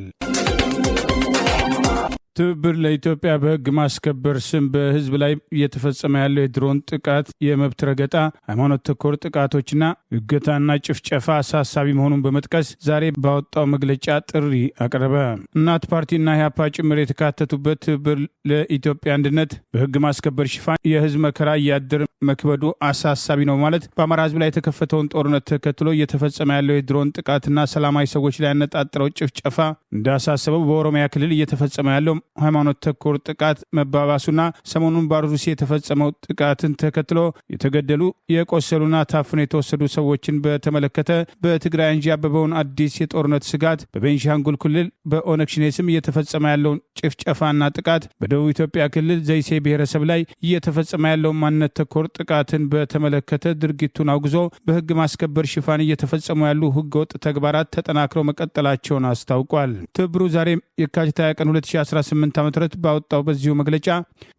ትብብር ለኢትዮጵያ በህግ ማስከበር ስም በህዝብ ላይ እየተፈጸመ ያለው የድሮን ጥቃት፣ የመብት ረገጣ፣ ሃይማኖት ተኮር ጥቃቶችና እገታና ጭፍጨፋ አሳሳቢ መሆኑን በመጥቀስ ዛሬ ባወጣው መግለጫ ጥሪ አቀረበ። እናት ፓርቲና ኢህአፓ ጭምር የተካተቱበት ትብብር ለኢትዮጵያ አንድነት በህግ ማስከበር ሽፋን የህዝብ መከራ እያደር መክበዱ አሳሳቢ ነው ማለት በአማራ ህዝብ ላይ የተከፈተውን ጦርነት ተከትሎ እየተፈጸመ ያለው የድሮን ጥቃትና ሰላማዊ ሰዎች ላይ ያነጣጠረው ጭፍጨፋ እንዳሳሰበው በኦሮሚያ ክልል እየተፈጸመ ያለው ሃይማኖት ተኮር ጥቃት መባባሱና ሰሞኑን በአሩሲ የተፈጸመው ጥቃትን ተከትሎ የተገደሉ የቆሰሉና ታፍነው የተወሰዱ ሰዎችን በተመለከተ በትግራይ አንዣበበውን አዲስ የጦርነት ስጋት በቤንሻንጉል ክልል በኦነግ ሸኔ ስም እየተፈጸመ ያለውን ጭፍጨፋና ጥቃት በደቡብ ኢትዮጵያ ክልል ዘይሴ ብሔረሰብ ላይ እየተፈጸመ ያለውን ማንነት ተኮር ጥቃትን በተመለከተ ድርጊቱን አውግዞ በህግ ማስከበር ሽፋን እየተፈጸሙ ያሉ ህገወጥ ተግባራት ተጠናክረው መቀጠላቸውን አስታውቋል። ትብብሩ ዛሬ የካቲት 20 ቀን 2018 ዓ.ም ባወጣው በዚሁ መግለጫ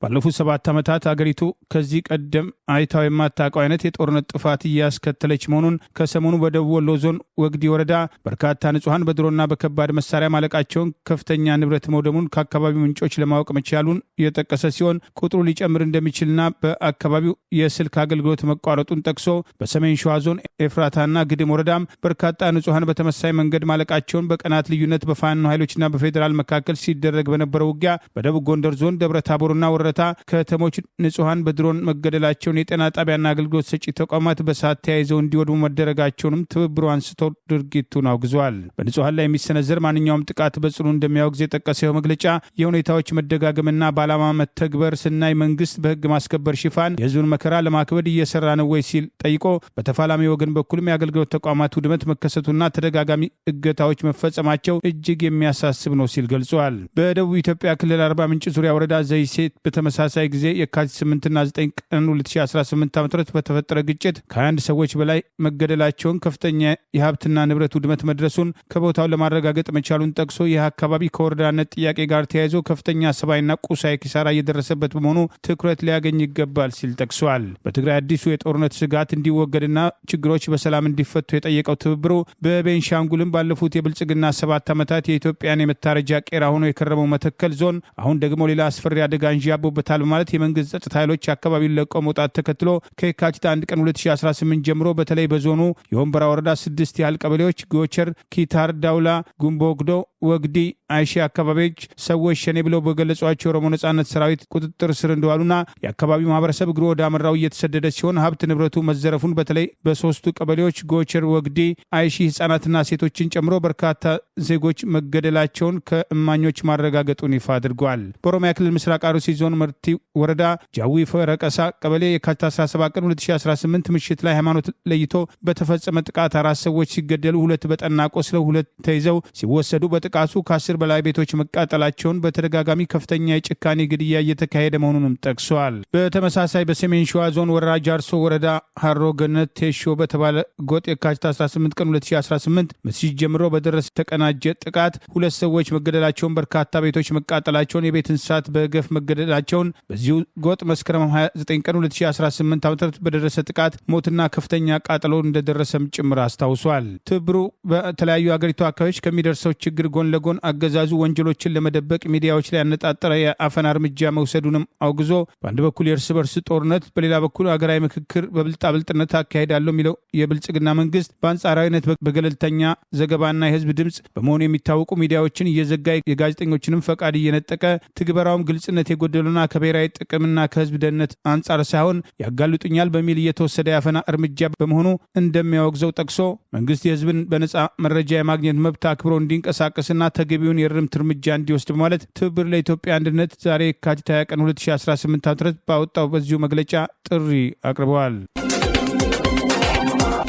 ባለፉት 7 ዓመታት አገሪቱ ከዚህ ቀደም አይታው የማታውቀው አይነት የጦርነት ጥፋት እያስከተለች መሆኑን ከሰሞኑ በደቡብ ወሎ ዞን ወግዲ ወረዳ በርካታ ንጹሐን በድሮና በከባድ መሳሪያ ማለቃቸውን፣ ከፍተኛ ንብረት መውደሙን ከአካባቢው ምንጮች ለማወቅ መቻሉን የጠቀሰ ሲሆን ቁጥሩ ሊጨምር እንደሚችልና በአካባቢው የስልክ አገልግሎት መቋረጡን ጠቅሶ በሰሜን ሸዋ ዞን ኤፍራታና ግድም ወረዳም በርካታ ንጹሐን በተመሳይ መንገድ ማለቃቸውን፣ በቀናት ልዩነት በፋኖ ኃይሎችና በፌዴራል መካከል ሲደረግ በነበረው ውጊያ በደቡብ ጎንደር ዞን ደብረ ታቦርና ወረታ ከተሞች ንጹሐን በድሮን መገደላቸውን፣ የጤና ጣቢያና አገልግሎት ሰጪ ተቋማት በሰዓት ተያይዘው እንዲወድሙ መደረጋቸውንም ትብብሩ አንስቶ ድርጊቱን አውግዘዋል። በንጹሐን ላይ የሚሰነዘር ማንኛውም ጥቃት በጽኑ እንደሚያወግዝ የጠቀሰው መግለጫ የሁኔታዎች መደጋገምና በዓላማ መተግበር ስናይ መንግስት በህግ ማስከበር ሽፋን የህዝቡን መከራ ለማክበድ እየሰራ ነው ወይ ሲል ጠይቆ በተፋላሚ ወገን በኩልም የአገልግሎት ተቋማት ውድመት መከሰቱና ተደጋጋሚ እገታዎች መፈጸማቸው እጅግ የሚያሳስብ ነው ሲል ገልጿል። በደቡብ ኢትዮጵያ ክልል አርባ ምንጭ ዙሪያ ወረዳ ዘይሴ በተመሳሳይ ጊዜ የካቲት 8ና 9 ቀን 2018 ዓ.ም በተፈጠረ ግጭት ከ21 ሰዎች በላይ መገደላቸውን፣ ከፍተኛ የሀብትና ንብረት ውድመት መድረሱን ከቦታው ለማረጋገጥ መቻሉን ጠቅሶ ይህ አካባቢ ከወረዳነት ጥያቄ ጋር ተያይዞ ከፍተኛ ሰብአዊና ቁሳዊ ኪሳራ እየደረሰበት በመሆኑ ትኩረት ሊያገኝ ይገባል ሲል ጠቅሷል። በትግራይ አዲሱ የጦርነት ስጋት እንዲወገድና ችግሮች በሰላም እንዲፈቱ የጠየቀው ትብብሩ በቤንሻንጉልም ባለፉት የብልጽግና 7 ዓመታት የኢትዮጵያን የመታረጃ ቄራ ሆኖ የከረመው መተከል ዞን አሁን ደግሞ ሌላ አስፈሪ አደጋ እንዣቦበታል በማለት የመንግስት ጸጥታ ኃይሎች አካባቢውን ለቀው መውጣት ተከትሎ ከየካቲት 1 ቀን 2018 ጀምሮ በተለይ በዞኑ የወንበራ ወረዳ 6 ያህል ቀበሌዎች ጎቸር፣ ኪታር፣ ዳውላ፣ ጉምቦግዶ፣ ወግዲ አይሺ አካባቢዎች ሰዎች ሸኔ ብለው በገለጿቸው የኦሮሞ ነጻነት ሰራዊት ቁጥጥር ስር እንደዋሉና የአካባቢው ማህበረሰብ እግሩ ወደ አመራው እየተሰደደ ሲሆን ሀብት ንብረቱ መዘረፉን በተለይ በሶስቱ ቀበሌዎች ጎቸር፣ ወግዲ፣ አይሺ ህጻናትና ሴቶችን ጨምሮ በርካታ ዜጎች መገደላቸውን ከእማኞች ማረጋገጡን ይፋ አድርገዋል። በኦሮሚያ ክልል ምስራቅ አርሲ ዞን መርቲ ወረዳ ጃዊ ፈረቀሳ ቀበሌ የካቲት 17 ቀን 2018 ምሽት ላይ ሃይማኖት ለይቶ በተፈጸመ ጥቃት 4 ሰዎች ሲገደሉ 2 በጠና ቆስለው 2 ተይዘው ሲወሰዱ በጥቃቱ ከ10 በላይ ቤቶች መቃጠላቸውን በተደጋጋሚ ከፍተኛ የጭካኔ ግድያ እየተካሄደ መሆኑንም ጠቅሰዋል። በተመሳሳይ በሰሜን ሸዋ ዞን ወረራ ጃርሶ ወረዳ ሀሮ ገነት ቴሾ በተባለ ጎጥ የካቲት 18 ቀን 2018 ምሽት ጀምሮ በደረሰ ተቀናጀ ጥቃት 2 ሰዎች መገደላቸውን፣ በርካታ ቤቶች መቃጠላቸውን፣ የቤት እንስሳት በገፍ መገደላቸውን በዚሁ ጎጥ መስከረም 29 ቀን 2018 ዓ.ም በደረሰ ጥቃት ሞትና ከፍተኛ ቃጠሎ እንደደረሰም ጭምር አስታውሷል። ትብሩ በተለያዩ አገሪቱ አካባቢዎች ከሚደርሰው ችግር ጎን ለጎን አገዛዙ ወንጀሎችን ለመደበቅ ሚዲያዎች ላይ ያነጣጠረ የአፈና እርምጃ መውሰዱንም አውግዞ በአንድ በኩል የእርስ በርስ ጦርነት፣ በሌላ በኩል አገራዊ ምክክር በብልጣብልጥነት አካሄዳለሁ የሚለው የብልጽግና መንግስት በአንጻራዊነት በገለልተኛ ዘገባና የህዝብ ድምፅ በመሆኑ የሚታወቁ ሚዲያዎችን እየዘጋ የጋዜጠኞችንም ፈቃድ እየነጠቀ ትግበራውም ግልጽነት የጎደሉና ከብሔራዊ ጥቅምና ከህዝብ ደህንነት አንጻር ሳይሆን ያጋልጡኛል በሚል እየተወሰደ ያፈና እርምጃ በመሆኑ እንደሚያወግዘው ጠቅሶ መንግስት የህዝብን በነጻ መረጃ የማግኘት መብት አክብሮ እንዲንቀሳቀስና ተገቢውን የእርምት እርምጃ እንዲወስድ በማለት ትብብር ለኢትዮጵያ አንድነት ዛሬ የካቲት 20 ቀን 2018 ዓ.ም ባወጣው በዚሁ መግለጫ ጥሪ አቅርበዋል።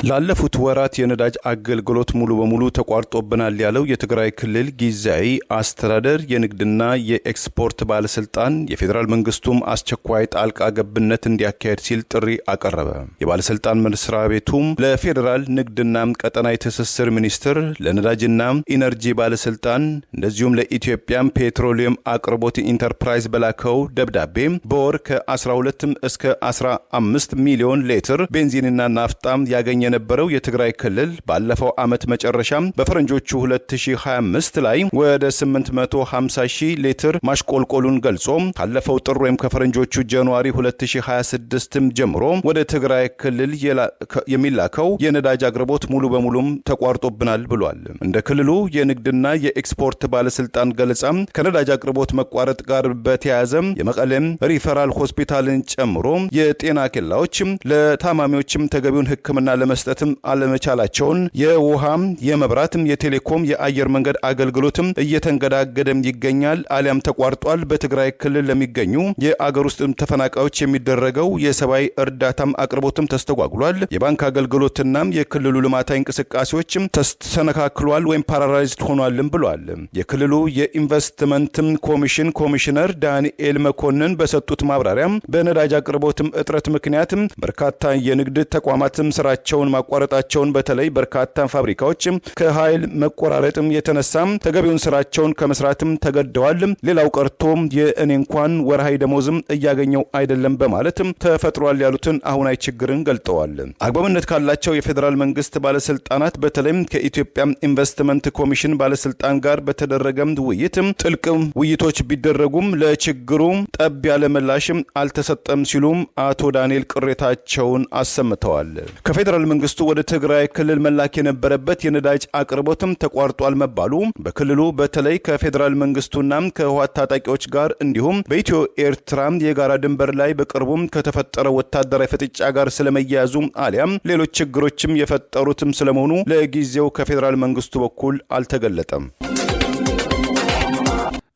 ላለፉት ወራት የነዳጅ አገልግሎት ሙሉ በሙሉ ተቋርጦብናል ያለው የትግራይ ክልል ጊዜያዊ አስተዳደር የንግድና የኤክስፖርት ባለስልጣን የፌዴራል መንግስቱም አስቸኳይ ጣልቃ ገብነት እንዲያካሄድ ሲል ጥሪ አቀረበ። የባለስልጣን መስሪያ ቤቱም ለፌዴራል ንግድና ቀጠናዊ ትስስር ሚኒስቴር፣ ለነዳጅና ኢነርጂ ባለስልጣን እንደዚሁም ለኢትዮጵያ ፔትሮሊየም አቅርቦት ኢንተርፕራይዝ በላከው ደብዳቤ በወር ከ12 እስከ 15 ሚሊዮን ሊትር ቤንዚንና ናፍጣም ያገኘ የነበረው የትግራይ ክልል ባለፈው ዓመት መጨረሻ በፈረንጆቹ 2025 ላይ ወደ 850 ሺህ ሊትር ማሽቆልቆሉን ገልጾ ካለፈው ጥር ወይም ከፈረንጆቹ ጃንዋሪ 2026 ጀምሮ ወደ ትግራይ ክልል የሚላከው የነዳጅ አቅርቦት ሙሉ በሙሉም ተቋርጦብናል ብሏል። እንደ ክልሉ የንግድና የኤክስፖርት ባለስልጣን ገለጻ ከነዳጅ አቅርቦት መቋረጥ ጋር በተያያዘ የመቀለም ሪፈራል ሆስፒታልን ጨምሮ የጤና ኬላዎች ለታማሚዎችም ተገቢውን ሕክምና ለመስጠትም አለመቻላቸውን፣ የውሃም፣ የመብራትም፣ የቴሌኮም፣ የአየር መንገድ አገልግሎትም እየተንገዳገደም ይገኛል አሊያም ተቋርጧል። በትግራይ ክልል ለሚገኙ የአገር ውስጥ ተፈናቃዮች የሚደረገው የሰብአዊ እርዳታም አቅርቦትም ተስተጓጉሏል። የባንክ አገልግሎትና የክልሉ ልማታዊ እንቅስቃሴዎችም ተሰነካክሏል ወይም ፓራላይዝድ ሆኗልም ብሏል። የክልሉ የኢንቨስትመንትም ኮሚሽን ኮሚሽነር ዳንኤል መኮንን በሰጡት ማብራሪያም በነዳጅ አቅርቦትም እጥረት ምክንያትም በርካታ የንግድ ተቋማትም ስራቸውን ማቋረጣቸውን፣ በተለይ በርካታ ፋብሪካዎች ከኃይል መቆራረጥም የተነሳም ተገቢውን ስራቸውን ከመስራትም ተገደዋል። ሌላው ቀርቶ የእኔ እንኳን ወርሃዊ ደሞዝም እያገኘው አይደለም በማለትም ተፈጥሯል ያሉትን አሁናዊ ችግርን ገልጠዋል። አግባብነት ካላቸው የፌዴራል መንግስት ባለስልጣናት በተለይም ከኢትዮጵያ ኢንቨስትመንት ኮሚሽን ባለስልጣን ጋር በተደረገም ውይይት ጥልቅ ውይይቶች ቢደረጉም ለችግሩ ጠብ ያለ ምላሽም አልተሰጠም ሲሉም አቶ ዳንኤል ቅሬታቸውን አሰምተዋል። ከፌዴራል መንግስቱ ወደ ትግራይ ክልል መላክ የነበረበት የነዳጅ አቅርቦትም ተቋርጧል መባሉ በክልሉ በተለይ ከፌዴራል መንግስቱና ከህወሓት ታጣቂዎች ጋር እንዲሁም በኢትዮ ኤርትራ የጋራ ድንበር ላይ በቅርቡም ከተፈጠረው ወታደራዊ ፍጥጫ ጋር ስለመያያዙ አሊያም ሌሎች ችግሮችም የፈጠሩትም ስለመሆኑ ለጊዜው ከፌዴራል መንግስቱ በኩል አልተገለጠም።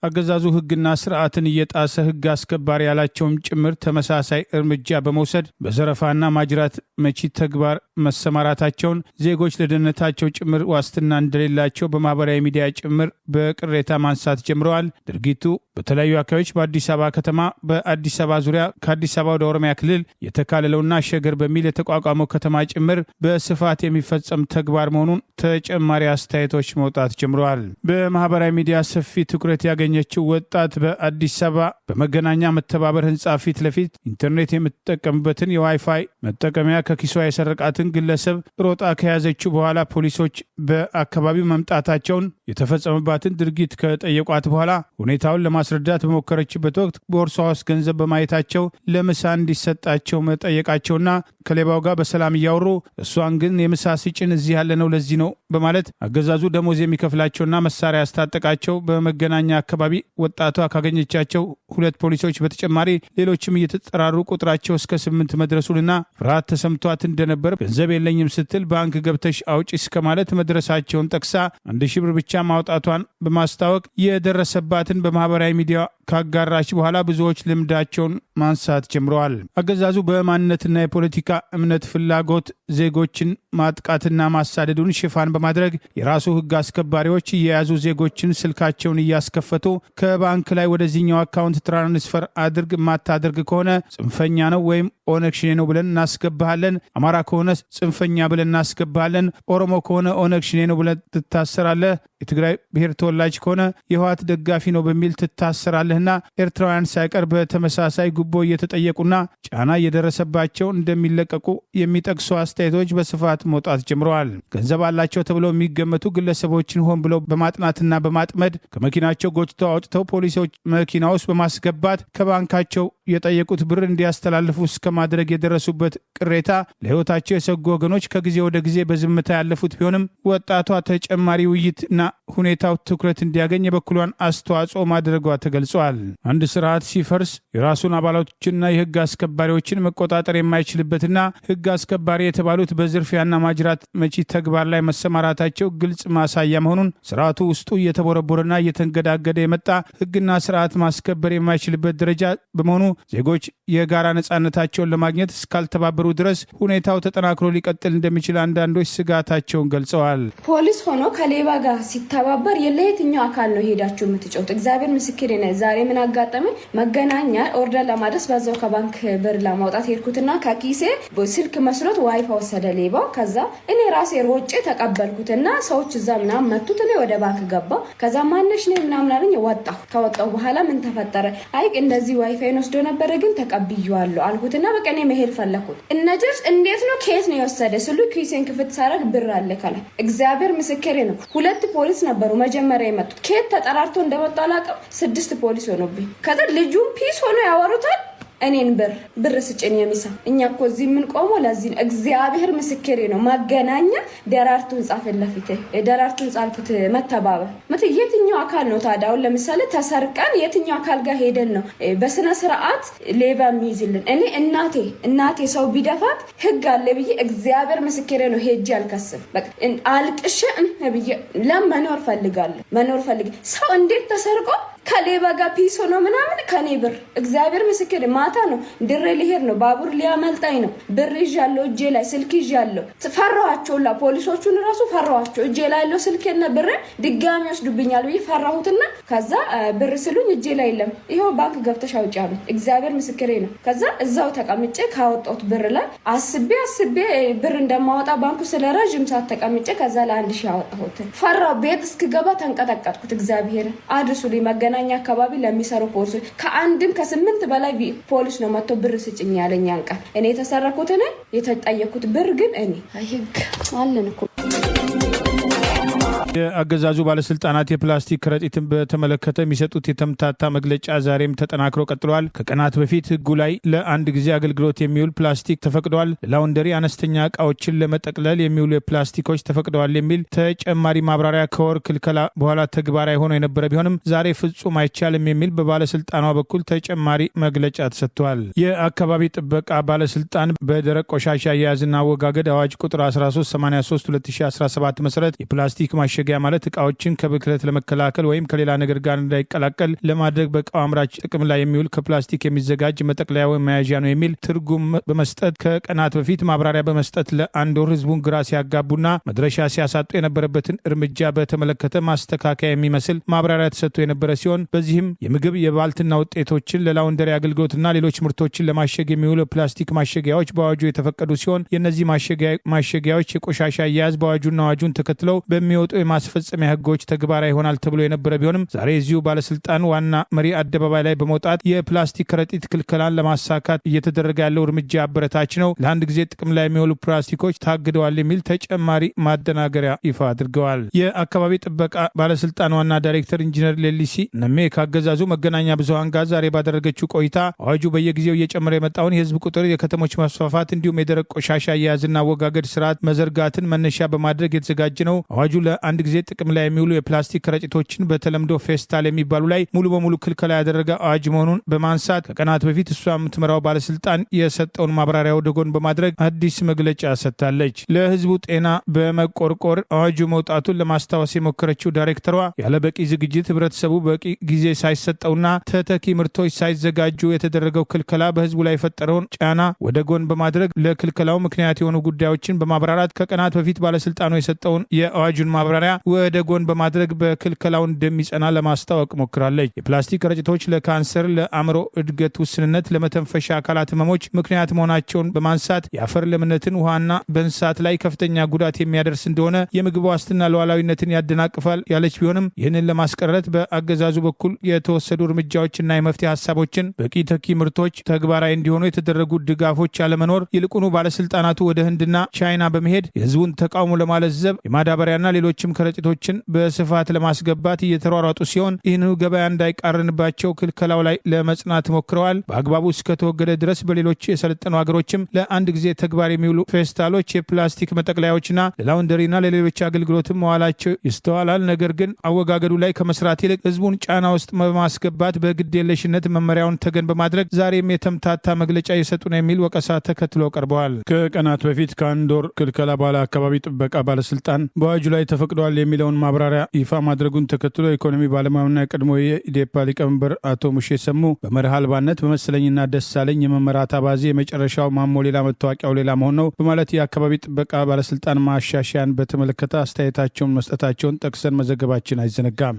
አገዛዙ ህግና ስርዓትን እየጣሰ ህግ አስከባሪ ያላቸውም ጭምር ተመሳሳይ እርምጃ በመውሰድ በዘረፋና ማጅራት መቺ ተግባር መሰማራታቸውን ዜጎች ለደህንነታቸው ጭምር ዋስትና እንደሌላቸው በማህበራዊ ሚዲያ ጭምር በቅሬታ ማንሳት ጀምረዋል። ድርጊቱ በተለያዩ አካባቢዎች በአዲስ አበባ ከተማ፣ በአዲስ አበባ ዙሪያ፣ ከአዲስ አበባ ወደ ኦሮሚያ ክልል የተካለለውና ሸገር በሚል የተቋቋመው ከተማ ጭምር በስፋት የሚፈጸም ተግባር መሆኑን ተጨማሪ አስተያየቶች መውጣት ጀምረዋል። በማህበራዊ ሚዲያ ሰፊ ትኩረት ያገኘችው ወጣት በአዲስ አበባ በመገናኛ መተባበር ህንፃ ፊት ለፊት ኢንተርኔት የምትጠቀምበትን የዋይፋይ መጠቀሚያ ከኪሷ የሰረቃትን ግለሰብ ሮጣ ከያዘችው በኋላ ፖሊሶች በአካባቢው መምጣታቸውን የተፈጸመባትን ድርጊት ከጠየቋት በኋላ ሁኔታውን ለማስረዳት በሞከረችበት ወቅት ቦርሷ ውስጥ ገንዘብ በማየታቸው ለምሳ እንዲሰጣቸው መጠየቃቸውና ከሌባው ጋር በሰላም እያወሩ እሷን ግን የምሳ ስጭን እዚህ ያለነው ለዚህ ነው በማለት አገዛዙ ደሞዝ የሚከፍላቸውና መሳሪያ ያስታጠቃቸው በመገናኛ አካባቢ ወጣቷ ካገኘቻቸው 2 ፖሊሶች በተጨማሪ ሌሎችም እየተጠራሩ ቁጥራቸው እስከ 8 መድረሱንና ፍርሃት ተሰምቷት እንደነበር ገንዘብ የለኝም ስትል ባንክ ገብተሽ አውጪ እስከ ማለት መድረሳቸውን ጠቅሳ 1000 ብር ብቻ ማውጣቷን በማስታወቅ የደረሰባትን በማህበራዊ ሚዲያ ካጋራች በኋላ ብዙዎች ልምዳቸውን ማንሳት ጀምረዋል። አገዛዙ በማንነትና የፖለቲካ እምነት ፍላጎት ዜጎችን ማጥቃትና ማሳደዱን ሽፋን በማድረግ የራሱ ሕግ አስከባሪዎች እየያዙ ዜጎችን ስልካቸውን እያስከፈቱ ከባንክ ላይ ወደዚህኛው አካውንት ትራንስፈር አድርግ ማታደርግ ከሆነ ጽንፈኛ ነው ወይም ኦነግ ሸኔ ነው ብለን እናስገባሃለን፣ አማራ ከሆነ ጽንፈኛ ብለን እናስገባሃለን፣ ኦሮሞ ከሆነ ኦነግ ሸኔ ነው ብለን ትታሰራለህ፣ የትግራይ ብሔር ተወላጅ ከሆነ የህወሓት ደጋፊ ነው በሚል ትታሰራለህና ኤርትራውያን ሳይቀር በተመሳሳይ ጉቦ እየተጠየቁና ጫና እየደረሰባቸው እንደሚለቀቁ የሚጠቅሱ አስተያየቶች በስፋት መውጣት ጀምረዋል። ገንዘብ አላቸው ተብለው የሚገመቱ ግለሰቦችን ሆን ብለው በማጥናትና በማጥመድ ከመኪናቸው ጎትተው አውጥተው ፖሊሶች መኪና ውስጥ በማስገባት ከባንካቸው የጠየቁት ብር እንዲያስተላልፉ እስከ ማድረግ የደረሱበት ቅሬታ ለህይወታቸው የሰጉ ወገኖች ከጊዜ ወደ ጊዜ በዝምታ ያለፉት ቢሆንም ወጣቷ ተጨማሪ ውይይትና ሁኔታው ትኩረት እንዲያገኝ የበኩሏን አስተዋጽኦ ማድረጓ ተገልጿል። አንድ ስርዓት ሲፈርስ የራሱን አባላቶችና የህግ አስከባሪዎችን መቆጣጠር የማይችልበትና ህግ አስከባሪ የተባሉት በዝርፊያና ማጅራት መቺ ተግባር ላይ መሰማራታቸው ግልጽ ማሳያ መሆኑን ስርዓቱ ውስጡ እየተቦረቦረና እየተንገዳገደ የመጣ ህግና ስርዓት ማስከበር የማይችልበት ደረጃ በመሆኑ ዜጎች የጋራ ነጻነታቸውን ለማግኘት እስካልተባበሩ ድረስ ሁኔታው ተጠናክሮ ሊቀጥል እንደሚችል አንዳንዶች ስጋታቸውን ገልጸዋል። ፖሊስ ሆኖ ከሌባ ጋር ሲተባበር የለየትኛው አካል ነው ሄዳችሁ የምትጮት? እግዚአብሔር ምስክሬ ነው። ዛሬ ምን አጋጠመ? መገናኛ ኦርደር ለማድረስ በዛው ከባንክ ብር ለማውጣት ሄድኩትና ከኪሴ ስልክ መስሎት ዋይፋ ወሰደ ሌባው። ከዛ እኔ ራሴ ሮጬ ተቀበልኩትና ሰዎች እዛ ምናምን መቱት። እኔ ወደ ባንክ ገባሁ። ከዛ ማነሽ ነው ምናምን አለኝ። ወጣሁ። ከወጣሁ በኋላ ምን ተፈጠረ? አይ እንደዚህ ዋይፋይን ወስዶ ነበረ ግን ተቀብዬዋለሁ አልኩትና በቃ እኔ መሄድ ፈለኩት። እነጀርስ እንዴት ነው ከየት ነው የወሰደ ስሉ ኪሴን ክፍት ሳረግ ብር አለ ካለ። እግዚአብሔር ምስክሬ ነው። 2 ፖሊስ ነበሩ መጀመሪያ የመጡት። ከየት ተጠራርቶ እንደመጣ አላውቅም። 6 ፖሊስ ሆኖብኝ ከዛ ልጁም ፒስ ሆኖ ያወሩታል። እኔን ብር ስጭኝ የሚሳ እኛ እኮ እዚህ ምን ቆሞ ለዚህ ነው። እግዚአብሔር ምስክሬ ነው። መገናኛ ደራርቱን ጻፈለፊት ደራርቱን ጻልኩት መተባበር የትኛው አካል ነው ታዲያ? አሁን ለምሳሌ ተሰርቀን የትኛው አካል ጋር ሄደን ነው በስነ ስርዓት ሌባ የሚይዝልን? እኔ እናቴ ሰው ቢደፋት ህግ አለ ብዬ እግዚአብሔር ምስክሬ ነው ሄጄ አልከስም። በቃ አልቅሽ ብዬ ለመኖር ፈልጋለሁ። ሰው እንዴት ተሰርቆ ከሌባ ጋር ፒስ ሆኖ ምናምን ከኔ ብር እግዚአብሔር ምስክር ማታ ነው ድሬ ሊሄድ ነው ባቡር ሊያመልጣኝ ነው። ብር ይዣለሁ እጄ ላይ ስልክ ይዣለሁ። ፈራኋቸውላ ፖሊሶቹን ራሱ ፈራኋቸው። እጄ ላይ ያለው ስልክና ብር ድጋሚ ወስዱብኛል ብዬ ፈራሁትና ከዛ ብር ስሉኝ እጄ ላይ የለም። ይሄው ባንክ ገብተሽ አውጪ አሉኝ። እግዚአብሔር ምስክሬ ነው። ከዛ እዛው ተቀምጬ ካወጣሁት ብር ላይ አስቤ ብር እንደማወጣ ባንኩ ስለረጅም ሰዓት ተቀምጬ ከዛ ለ1000 አወጣሁት። ፈራሁ። ቤት እስክገባ ተንቀጠቀጥኩት። እግዚአብሔር አድርሱልኝ። መገናኛ አካባቢ ለሚሰሩ ፖሊሶች ከአንድም ከ8 በላይ ፖሊስ ነው መጥቶ ብር ስጭኝ ያለኝ አንቀር። እኔ የተሰረኩት የተጠየኩት ብር ግን እኔ አይግ አለን እኮ። የአገዛዙ ባለስልጣናት የፕላስቲክ ከረጢትን በተመለከተ የሚሰጡት የተምታታ መግለጫ ዛሬም ተጠናክሮ ቀጥሏል። ከቀናት በፊት ህጉ ላይ ለአንድ ጊዜ አገልግሎት የሚውል ፕላስቲክ ተፈቅደዋል፣ ለላውንደሪ አነስተኛ እቃዎችን ለመጠቅለል የሚውሉ ፕላስቲኮች ተፈቅደዋል የሚል ተጨማሪ ማብራሪያ ከወር ክልከላ በኋላ ተግባራዊ ሆኖ የነበረ ቢሆንም ዛሬ ፍጹም አይቻልም የሚል በባለስልጣኗ በኩል ተጨማሪ መግለጫ ተሰጥቷል። የአካባቢ ጥበቃ ባለስልጣን በደረቅ ቆሻሻ አያያዝና አወጋገድ አዋጅ ቁጥር 1383/2017 መሰረት የፕላስቲክ ማሸጊያ ማለት እቃዎችን ከብክለት ለመከላከል ወይም ከሌላ ነገር ጋር እንዳይቀላቀል ለማድረግ በእቃው አምራች ጥቅም ላይ የሚውል ከፕላስቲክ የሚዘጋጅ መጠቅለያ ወይም መያዣ ነው የሚል ትርጉም በመስጠት ከቀናት በፊት ማብራሪያ በመስጠት ለአንድ ወር ህዝቡን ግራ ሲያጋቡና መድረሻ ሲያሳጡ የነበረበትን እርምጃ በተመለከተ ማስተካከያ የሚመስል ማብራሪያ ተሰጥቶ የነበረ ሲሆን በዚህም የምግብ የባልትና ውጤቶችን ለላውንደሪ አገልግሎትና ሌሎች ምርቶችን ለማሸግ የሚውሉ ፕላስቲክ ማሸጊያዎች በአዋጁ የተፈቀዱ ሲሆን የእነዚህ ማሸጊያዎች የቆሻሻ አያያዝ በአዋጁና አዋጁን ተከትለው በሚወጡ የማስፈጸሚያ ህጎች ተግባራዊ ይሆናል ተብሎ የነበረ ቢሆንም ዛሬ እዚሁ ባለስልጣን ዋና መሪ አደባባይ ላይ በመውጣት የፕላስቲክ ከረጢት ክልከላን ለማሳካት እየተደረገ ያለው እርምጃ አበረታች ነው፣ ለአንድ ጊዜ ጥቅም ላይ የሚውሉ ፕላስቲኮች ታግደዋል የሚል ተጨማሪ ማደናገሪያ ይፋ አድርገዋል። የአካባቢ ጥበቃ ባለስልጣን ዋና ዳይሬክተር ኢንጂነር ሌሊሲ ነሜ ካገዛዙ መገናኛ ብዙሃን ጋር ዛሬ ባደረገችው ቆይታ አዋጁ በየጊዜው እየጨመረ የመጣውን የህዝብ ቁጥር፣ የከተሞች መስፋፋት እንዲሁም የደረቅ ቆሻሻ አያያዝና አወጋገድ ስርዓት መዘርጋትን መነሻ በማድረግ የተዘጋጀ ነው። አዋጁ ለአንድ ጊዜ ጥቅም ላይ የሚውሉ የፕላስቲክ ከረጢቶችን በተለምዶ ፌስታል የሚባሉ ላይ ሙሉ በሙሉ ክልከላ ያደረገ አዋጅ መሆኑን በማንሳት ከቀናት በፊት እሷ የምትመራው ባለስልጣን የሰጠውን ማብራሪያ ወደ ጎን በማድረግ አዲስ መግለጫ ሰጥታለች። ለህዝቡ ጤና በመቆርቆር አዋጁ መውጣቱን ለማስታወስ የሞከረችው ዳይሬክተሯ ያለ በቂ ዝግጅት ህብረተሰቡ በቂ ጊዜ ሳይሰጠውና ተተኪ ምርቶች ሳይዘጋጁ የተደረገው ክልከላ በህዝቡ ላይ የፈጠረውን ጫና ወደ ጎን በማድረግ ለክልከላው ምክንያት የሆኑ ጉዳዮችን በማብራራት ከቀናት በፊት ባለስልጣኑ የሰጠውን የአዋጁን ማብራሪያ ወደ ጎን በማድረግ በክልከላው እንደሚጸና ለማስታወቅ ሞክራለች። የፕላስቲክ ከረጢቶች ለካንሰር፣ ለአእምሮ እድገት ውስንነት፣ ለመተንፈሻ አካላት ህመሞች ምክንያት መሆናቸውን በማንሳት የአፈር ለምነትን፣ ውሃና በእንስሳት ላይ ከፍተኛ ጉዳት የሚያደርስ እንደሆነ፣ የምግብ ዋስትና ሉዓላዊነትን ያደናቅፋል ያለች ቢሆንም ይህንን ለማስቀረት በአገዛዙ በኩል የተወሰዱ እርምጃዎችና የመፍትሄ ሀሳቦችን በቂ ተኪ ምርቶች ተግባራዊ እንዲሆኑ የተደረጉ ድጋፎች አለመኖር፣ ይልቁኑ ባለስልጣናቱ ወደ ህንድና ቻይና በመሄድ የህዝቡን ተቃውሞ ለማለዘብ የማዳበሪያና ሌሎችም ከረጢቶችን በስፋት ለማስገባት እየተሯሯጡ ሲሆን ይህንኑ ገበያ እንዳይቃረንባቸው ክልከላው ላይ ለመጽናት ሞክረዋል። በአግባቡ እስከተወገደ ድረስ በሌሎች የሰለጠኑ ሀገሮችም ለአንድ ጊዜ ተግባር የሚውሉ ፌስታሎች፣ የፕላስቲክ መጠቅለያዎችና ለላውንደሪና ለሌሎች አገልግሎትም መዋላቸው ይስተዋላል። ነገር ግን አወጋገዱ ላይ ከመስራት ይልቅ ህዝቡን ጫና ውስጥ በማስገባት በግድ የለሽነት መመሪያውን ተገን በማድረግ ዛሬም የተምታታ መግለጫ የሰጡ ነው የሚል ወቀሳ ተከትሎ ቀርበዋል። ከቀናት በፊት ከአንድ ወር ክልከላ በኋላ አካባቢ ጥበቃ ባለስልጣን በአዋጁ ላይ ተፈቅዷል የሚለውን ማብራሪያ ይፋ ማድረጉን ተከትሎ የኢኮኖሚ ባለሙያና የቀድሞ የኢዴፓ ሊቀመንበር አቶ ሙሼ ሰሙ በመርህ አልባነት በመሰለኝና ደሳለኝ የመመራት አባዜ የመጨረሻው ማሞ ሌላ መታወቂያው ሌላ መሆን ነው በማለት የአካባቢ ጥበቃ ባለስልጣን ማሻሻያን በተመለከተ አስተያየታቸውን መስጠታቸውን ጠቅሰን መዘገባችን አይዘነጋም።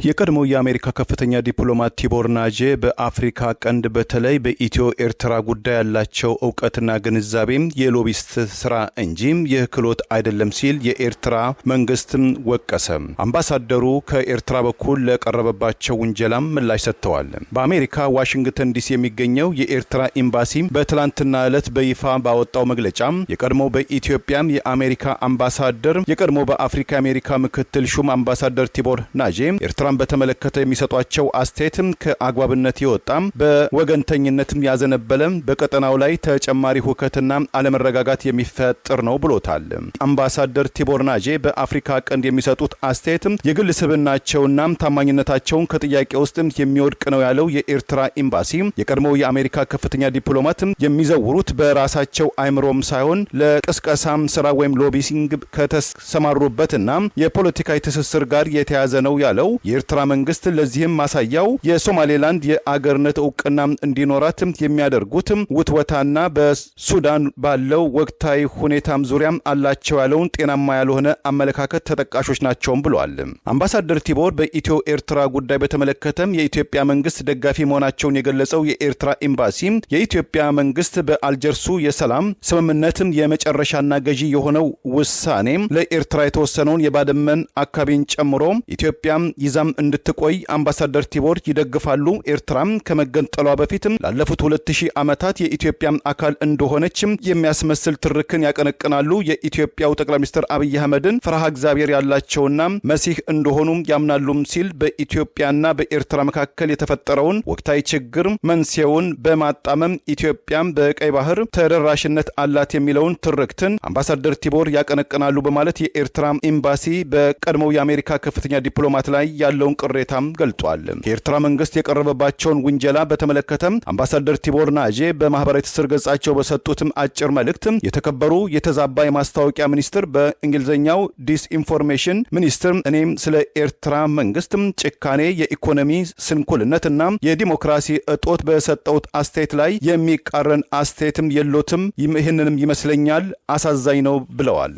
የቀድሞው የአሜሪካ ከፍተኛ ዲፕሎማት ቲቦር ናጄ በአፍሪካ ቀንድ በተለይ በኢትዮ ኤርትራ ጉዳይ ያላቸው እውቀትና ግንዛቤም የሎቢስት ስራ እንጂ የክህሎት አይደለም ሲል የኤርትራ መንግስትም ወቀሰ። አምባሳደሩ ከኤርትራ በኩል ለቀረበባቸው ውንጀላም ምላሽ ሰጥተዋል። በአሜሪካ ዋሽንግተን ዲሲ የሚገኘው የኤርትራ ኤምባሲ በትላንትና ዕለት በይፋ ባወጣው መግለጫ የቀድሞው በኢትዮጵያም የአሜሪካ አምባሳደር የቀድሞ በአፍሪካ የአሜሪካ ምክትል ሹም አምባሳደር ቲቦር ናጄ ኤርትራን በተመለከተ የሚሰጧቸው አስተያየትም ከአግባብነት የወጣም በወገንተኝነትም ያዘነበለም በቀጠናው ላይ ተጨማሪ ሁከትና አለመረጋጋት የሚፈጥር ነው ብሎታል። አምባሳደር ቲቦር ናጄ በአፍሪካ ቀንድ የሚሰጡት አስተያየትም የግል ስብዕናቸውና ታማኝነታቸውን ከጥያቄ ውስጥ የሚወድቅ ነው ያለው የኤርትራ ኤምባሲ የቀድሞው የአሜሪካ ከፍተኛ ዲፕሎማት የሚዘውሩት በራሳቸው አይምሮም ሳይሆን ለቅስቀሳም ስራ ወይም ሎቢሲንግ ከተሰማሩበትና የፖለቲካዊ ትስስር ጋር የተያዘ ነው ያለው የኤርትራ መንግስት ለዚህም ማሳያው የሶማሌላንድ የአገርነት እውቅና እንዲኖራት የሚያደርጉት ውትወታና በሱዳን ባለው ወቅታዊ ሁኔታም ዙሪያ አላቸው ያለውን ጤናማ ያልሆነ አመለካከት ተጠቃሾች ናቸውም ብለዋል። አምባሳደር ቲቦር በኢትዮ ኤርትራ ጉዳይ በተመለከተም የኢትዮጵያ መንግስት ደጋፊ መሆናቸውን የገለጸው የኤርትራ ኤምባሲ የኢትዮጵያ መንግስት በአልጀርሱ የሰላም ስምምነትም የመጨረሻና ገዢ የሆነው ውሳኔ ለኤርትራ የተወሰነውን የባድመን አካባቢን ጨምሮ ኢትዮጵያ ይዛም እንድትቆይ አምባሳደር ቲቦር ይደግፋሉ። ኤርትራም ከመገንጠሏ በፊትም ላለፉት 2000 ዓመታት የኢትዮጵያ አካል እንደሆነችም የሚያስመስል ትርክን ያቀነቅናሉ። የኢትዮጵያው ጠቅላይ ሚኒስትር አብይ አህመድን ፍርሃ እግዚአብሔር ያላቸውና መሲህ እንደሆኑም ያምናሉም ሲል በኢትዮጵያና በኤርትራ መካከል የተፈጠረውን ወቅታዊ ችግር መንስኤውን በማጣመም ኢትዮጵያም በቀይ ባህር ተደራሽነት አላት የሚለውን ትርክትን አምባሳደር ቲቦር ያቀነቅናሉ በማለት የኤርትራ ኤምባሲ በቀድሞው የአሜሪካ ከፍተኛ ዲፕሎማት ላይ ያለውን ቅሬታም ገልጧል። ከኤርትራ መንግስት የቀረበባቸውን ውንጀላ በተመለከተም አምባሳደር ቲቦር ናጄ በማህበራዊ ትስስር ገጻቸው በሰጡትም አጭር መልእክት የተከበሩ የተዛባ የማስታወቂያ ሚኒስትር በእንግሊዝኛው ዲስኢንፎርሜሽን ሚኒስትር እኔም ስለ ኤርትራ መንግስትም ጭካኔ፣ የኢኮኖሚ ስንኩልነትና የዲሞክራሲ እጦት በሰጠውት አስተያየት ላይ የሚቃረን አስተያየትም የሎትም ይህንንም ይመስለኛል አሳዛኝ ነው ብለዋል።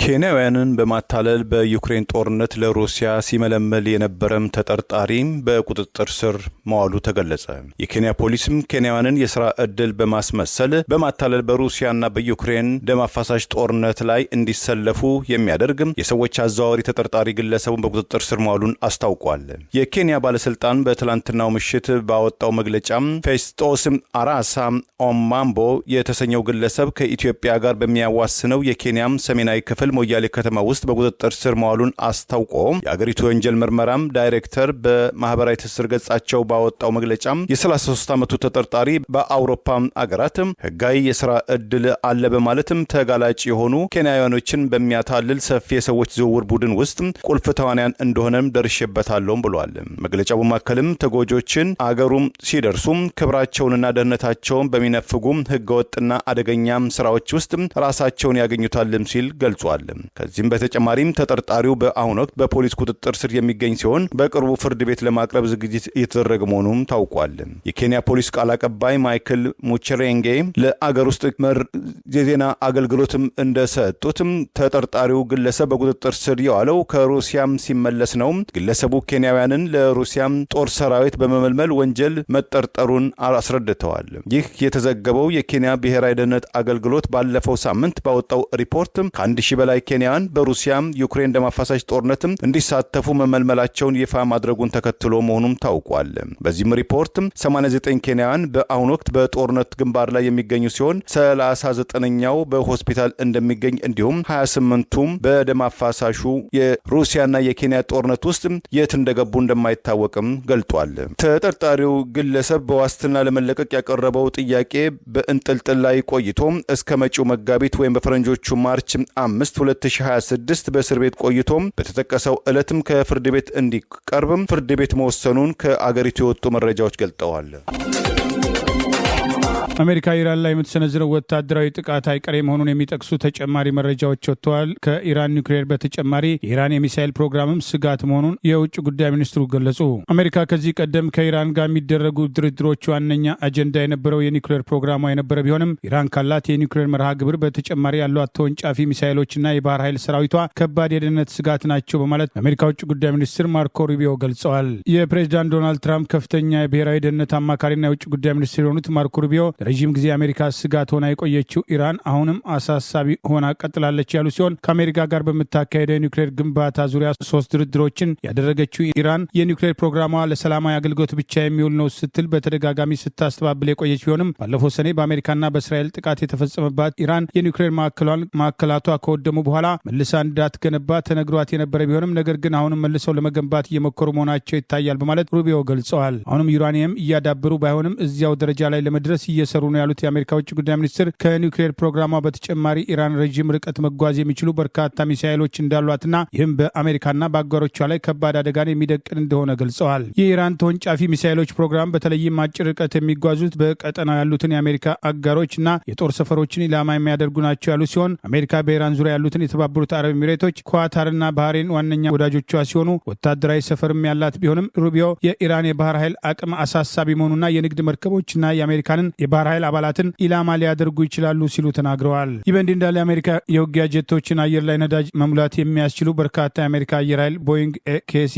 ኬንያውያንን በማታለል በዩክሬን ጦርነት ለሩሲያ ሲመለመል የነበረም ተጠርጣሪም በቁጥጥር ስር መዋሉ ተገለጸ። የኬንያ ፖሊስም ኬንያውያንን የሥራ ዕድል በማስመሰል በማታለል በሩሲያና በዩክሬን ደም አፋሳሽ ጦርነት ላይ እንዲሰለፉ የሚያደርግ የሰዎች አዘዋዋሪ ተጠርጣሪ ግለሰቡን በቁጥጥር ስር መዋሉን አስታውቋል። የኬንያ ባለስልጣን በትላንትናው ምሽት ባወጣው መግለጫም ፌስጦስ አራሳ ኦማምቦ የተሰኘው ግለሰብ ከኢትዮጵያ ጋር በሚያዋስነው የኬንያም ሰሜናዊ ክፍል ሞያሌ ከተማ ውስጥ በቁጥጥር ስር መዋሉን አስታውቆ የአገሪቱ ወንጀል ምርመራም ዳይሬክተር በማህበራዊ ትስስር ገጻቸው ባወጣው መግለጫም የ33 ዓመቱ ተጠርጣሪ በአውሮፓ አገራት ህጋዊ የሥራ ዕድል አለ በማለትም ተጋላጭ የሆኑ ኬንያውያኖችን በሚያታልል ሰፊ የሰዎች ዝውውር ቡድን ውስጥ ቁልፍ ተዋንያን እንደሆነም ደርሼበታለሁም ብሏል። መግለጫው በማከልም ተጎጆችን አገሩም ሲደርሱም ክብራቸውንና ደህንነታቸውን በሚነፍጉም ህገወጥና አደገኛም ስራዎች ውስጥ ራሳቸውን ያገኙታልም ሲል ገልጿል። ከዚህም በተጨማሪም ተጠርጣሪው በአሁኑ ወቅት በፖሊስ ቁጥጥር ስር የሚገኝ ሲሆን በቅርቡ ፍርድ ቤት ለማቅረብ ዝግጅት እየተደረገ መሆኑም ታውቋል። የኬንያ ፖሊስ ቃል አቀባይ ማይክል ሙቸሬንጌ ለአገር ውስጥ የዜና አገልግሎትም እንደሰጡትም ተጠርጣሪው ግለሰብ በቁጥጥር ስር የዋለው ከሩሲያም ሲመለስ ነው። ግለሰቡ ኬንያውያንን ለሩሲያም ጦር ሰራዊት በመመልመል ወንጀል መጠርጠሩን አስረድተዋል። ይህ የተዘገበው የኬንያ ብሔራዊ ደህንነት አገልግሎት ባለፈው ሳምንት ባወጣው ሪፖርት ከ1000 በላይ ኬንያውያን በሩሲያ ዩክሬን ደም አፋሳሽ ጦርነትም እንዲሳተፉ መመልመላቸውን ይፋ ማድረጉን ተከትሎ መሆኑም ታውቋል። በዚህም ሪፖርት 89 ኬንያውያን በአሁኑ ወቅት በጦርነት ግንባር ላይ የሚገኙ ሲሆን 39ኛው በሆስፒታል እንደሚገኝ እንዲሁም 28ቱም በደም አፋሳሹ የሩሲያና የኬንያ ጦርነት ውስጥ የት እንደገቡ እንደማይታወቅም ገልጧል። ተጠርጣሪው ግለሰብ በዋስትና ለመለቀቅ ያቀረበው ጥያቄ በእንጥልጥል ላይ ቆይቶ እስከ መጪው መጋቢት ወይም በፈረንጆቹ ማርች 5 2026 በእስር ቤት ቆይቶም በተጠቀሰው ዕለትም ከፍርድ ቤት እንዲቀርብም ፍርድ ቤት መወሰኑን ከአገሪቱ የወጡ መረጃዎች ገልጠዋል። አሜሪካ ኢራን ላይ የምትሰነዝረው ወታደራዊ ጥቃት አይቀሬ መሆኑን የሚጠቅሱ ተጨማሪ መረጃዎች ወጥተዋል። ከኢራን ኒውክሌር በተጨማሪ የኢራን የሚሳይል ፕሮግራምም ስጋት መሆኑን የውጭ ጉዳይ ሚኒስትሩ ገለጹ። አሜሪካ ከዚህ ቀደም ከኢራን ጋር የሚደረጉ ድርድሮች ዋነኛ አጀንዳ የነበረው የኒውክሌር ፕሮግራሟ የነበረ ቢሆንም ኢራን ካላት የኒውክሌር መርሃ ግብር በተጨማሪ ያሏት ተወንጫፊ ሚሳይሎችና የባህር ኃይል ሰራዊቷ ከባድ የደህንነት ስጋት ናቸው በማለት የአሜሪካ ውጭ ጉዳይ ሚኒስትር ማርኮ ሩቢዮ ገልጸዋል። የፕሬዚዳንት ዶናልድ ትራምፕ ከፍተኛ የብሔራዊ ደህንነት አማካሪና የውጭ ጉዳይ ሚኒስትር የሆኑት ማርኮ ሩቢዮ ረዥም ጊዜ አሜሪካ ስጋት ሆና የቆየችው ኢራን አሁንም አሳሳቢ ሆና ቀጥላለች ያሉ ሲሆን ከአሜሪካ ጋር በምታካሄደው የኒውክሌር ግንባታ ዙሪያ 3 ድርድሮችን ያደረገችው ኢራን የኒውክሌር ፕሮግራሟ ለሰላማዊ አገልግሎት ብቻ የሚውል ነው ስትል በተደጋጋሚ ስታስተባብል የቆየች ቢሆንም ባለፈው ሰኔ በአሜሪካና በእስራኤል ጥቃት የተፈጸመባት ኢራን የኒውክሌር ማዕከላቷ ከወደሙ በኋላ መልሳ እንዳትገነባ ተነግሯት የነበረ ቢሆንም ነገር ግን አሁንም መልሰው ለመገንባት እየሞከሩ መሆናቸው ይታያል በማለት ሩቢዮ ገልጸዋል። አሁንም ዩራኒየም እያዳበሩ ባይሆንም እዚያው ደረጃ ላይ ለመድረስ እየሰሩ ነው ያሉት የአሜሪካ ውጭ ጉዳይ ሚኒስትር ከኒውክሌር ፕሮግራሟ በተጨማሪ ኢራን ረጅም ርቀት መጓዝ የሚችሉ በርካታ ሚሳይሎች እንዳሏትና ይህም በአሜሪካና በአጋሮቿ ላይ ከባድ አደጋን የሚደቅን እንደሆነ ገልጸዋል። የኢራን ተወንጫፊ ሚሳይሎች ፕሮግራም በተለይም አጭር ርቀት የሚጓዙት በቀጠናው ያሉትን የአሜሪካ አጋሮችና የጦር ሰፈሮችን ኢላማ የሚያደርጉ ናቸው ያሉ ሲሆን አሜሪካ በኢራን ዙሪያ ያሉትን የተባበሩት አረብ ኤሚሬቶች፣ ኳታርና ባህሬን ዋነኛ ወዳጆቿ ሲሆኑ ወታደራዊ ሰፈርም ያላት ቢሆንም ሩቢዮ የኢራን የባህር ኃይል አቅም አሳሳቢ መሆኑና የንግድ መርከቦችና የአሜሪካንን የባህር ኃይል አባላትን ኢላማ ሊያደርጉ ይችላሉ ሲሉ ተናግረዋል። ይህ በእንዲህ እንዳለ የአሜሪካ የውጊያ ጀቶችን አየር ላይ ነዳጅ መሙላት የሚያስችሉ በርካታ የአሜሪካ አየር ኃይል ቦይንግ ኬሲ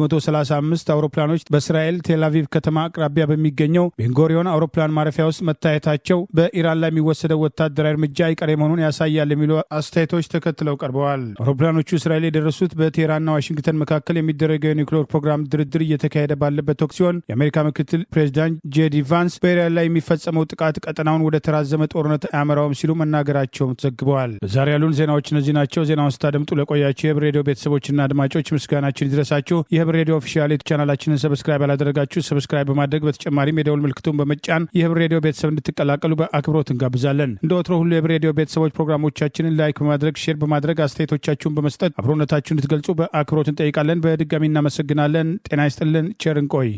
135 አውሮፕላኖች በእስራኤል ቴልአቪቭ ከተማ አቅራቢያ በሚገኘው ቤንጎሪዮን አውሮፕላን ማረፊያ ውስጥ መታየታቸው በኢራን ላይ የሚወሰደው ወታደራዊ እርምጃ አይቀሬ መሆኑን ያሳያል የሚሉ አስተያየቶች ተከትለው ቀርበዋል። አውሮፕላኖቹ እስራኤል የደረሱት በቴህራንና ዋሽንግተን መካከል የሚደረገው የኒውክሌር ፕሮግራም ድርድር እየተካሄደ ባለበት ወቅት ሲሆን የአሜሪካ ምክትል ፕሬዚዳንት ጄዲ ቫንስ በኢራን ላይ የሚፈጸመው ጥቃት ቀጠናውን ወደ ተራዘመ ጦርነት አያመራውም ሲሉ መናገራቸውም ተዘግበዋል። ዛሬ ያሉን ዜናዎች እነዚህ ናቸው። ዜናውን ስታደምጡ ለቆያችሁ የህብር ሬዲዮ ቤተሰቦችና አድማጮች ምስጋናችን ይድረሳችሁ። የህብር ሬዲዮ ኦፊሻል ቻናላችንን ሰብስክራይብ ያላደረጋችሁ ሰብስክራይብ በማድረግ በተጨማሪም የደውል ምልክቱን በመጫን የህብር ሬዲዮ ቤተሰብ እንድትቀላቀሉ በአክብሮት እንጋብዛለን። እንደ ወትሮ ሁሉ የህብር ሬዲዮ ቤተሰቦች ፕሮግራሞቻችንን ላይክ በማድረግ ሼር በማድረግ አስተያየቶቻችሁን በመስጠት አብሮነታችሁን እንድትገልጹ በአክብሮት እንጠይቃለን። በድጋሚ እናመሰግናለን። ጤና ይስጥልን። ቸር እንቆይ።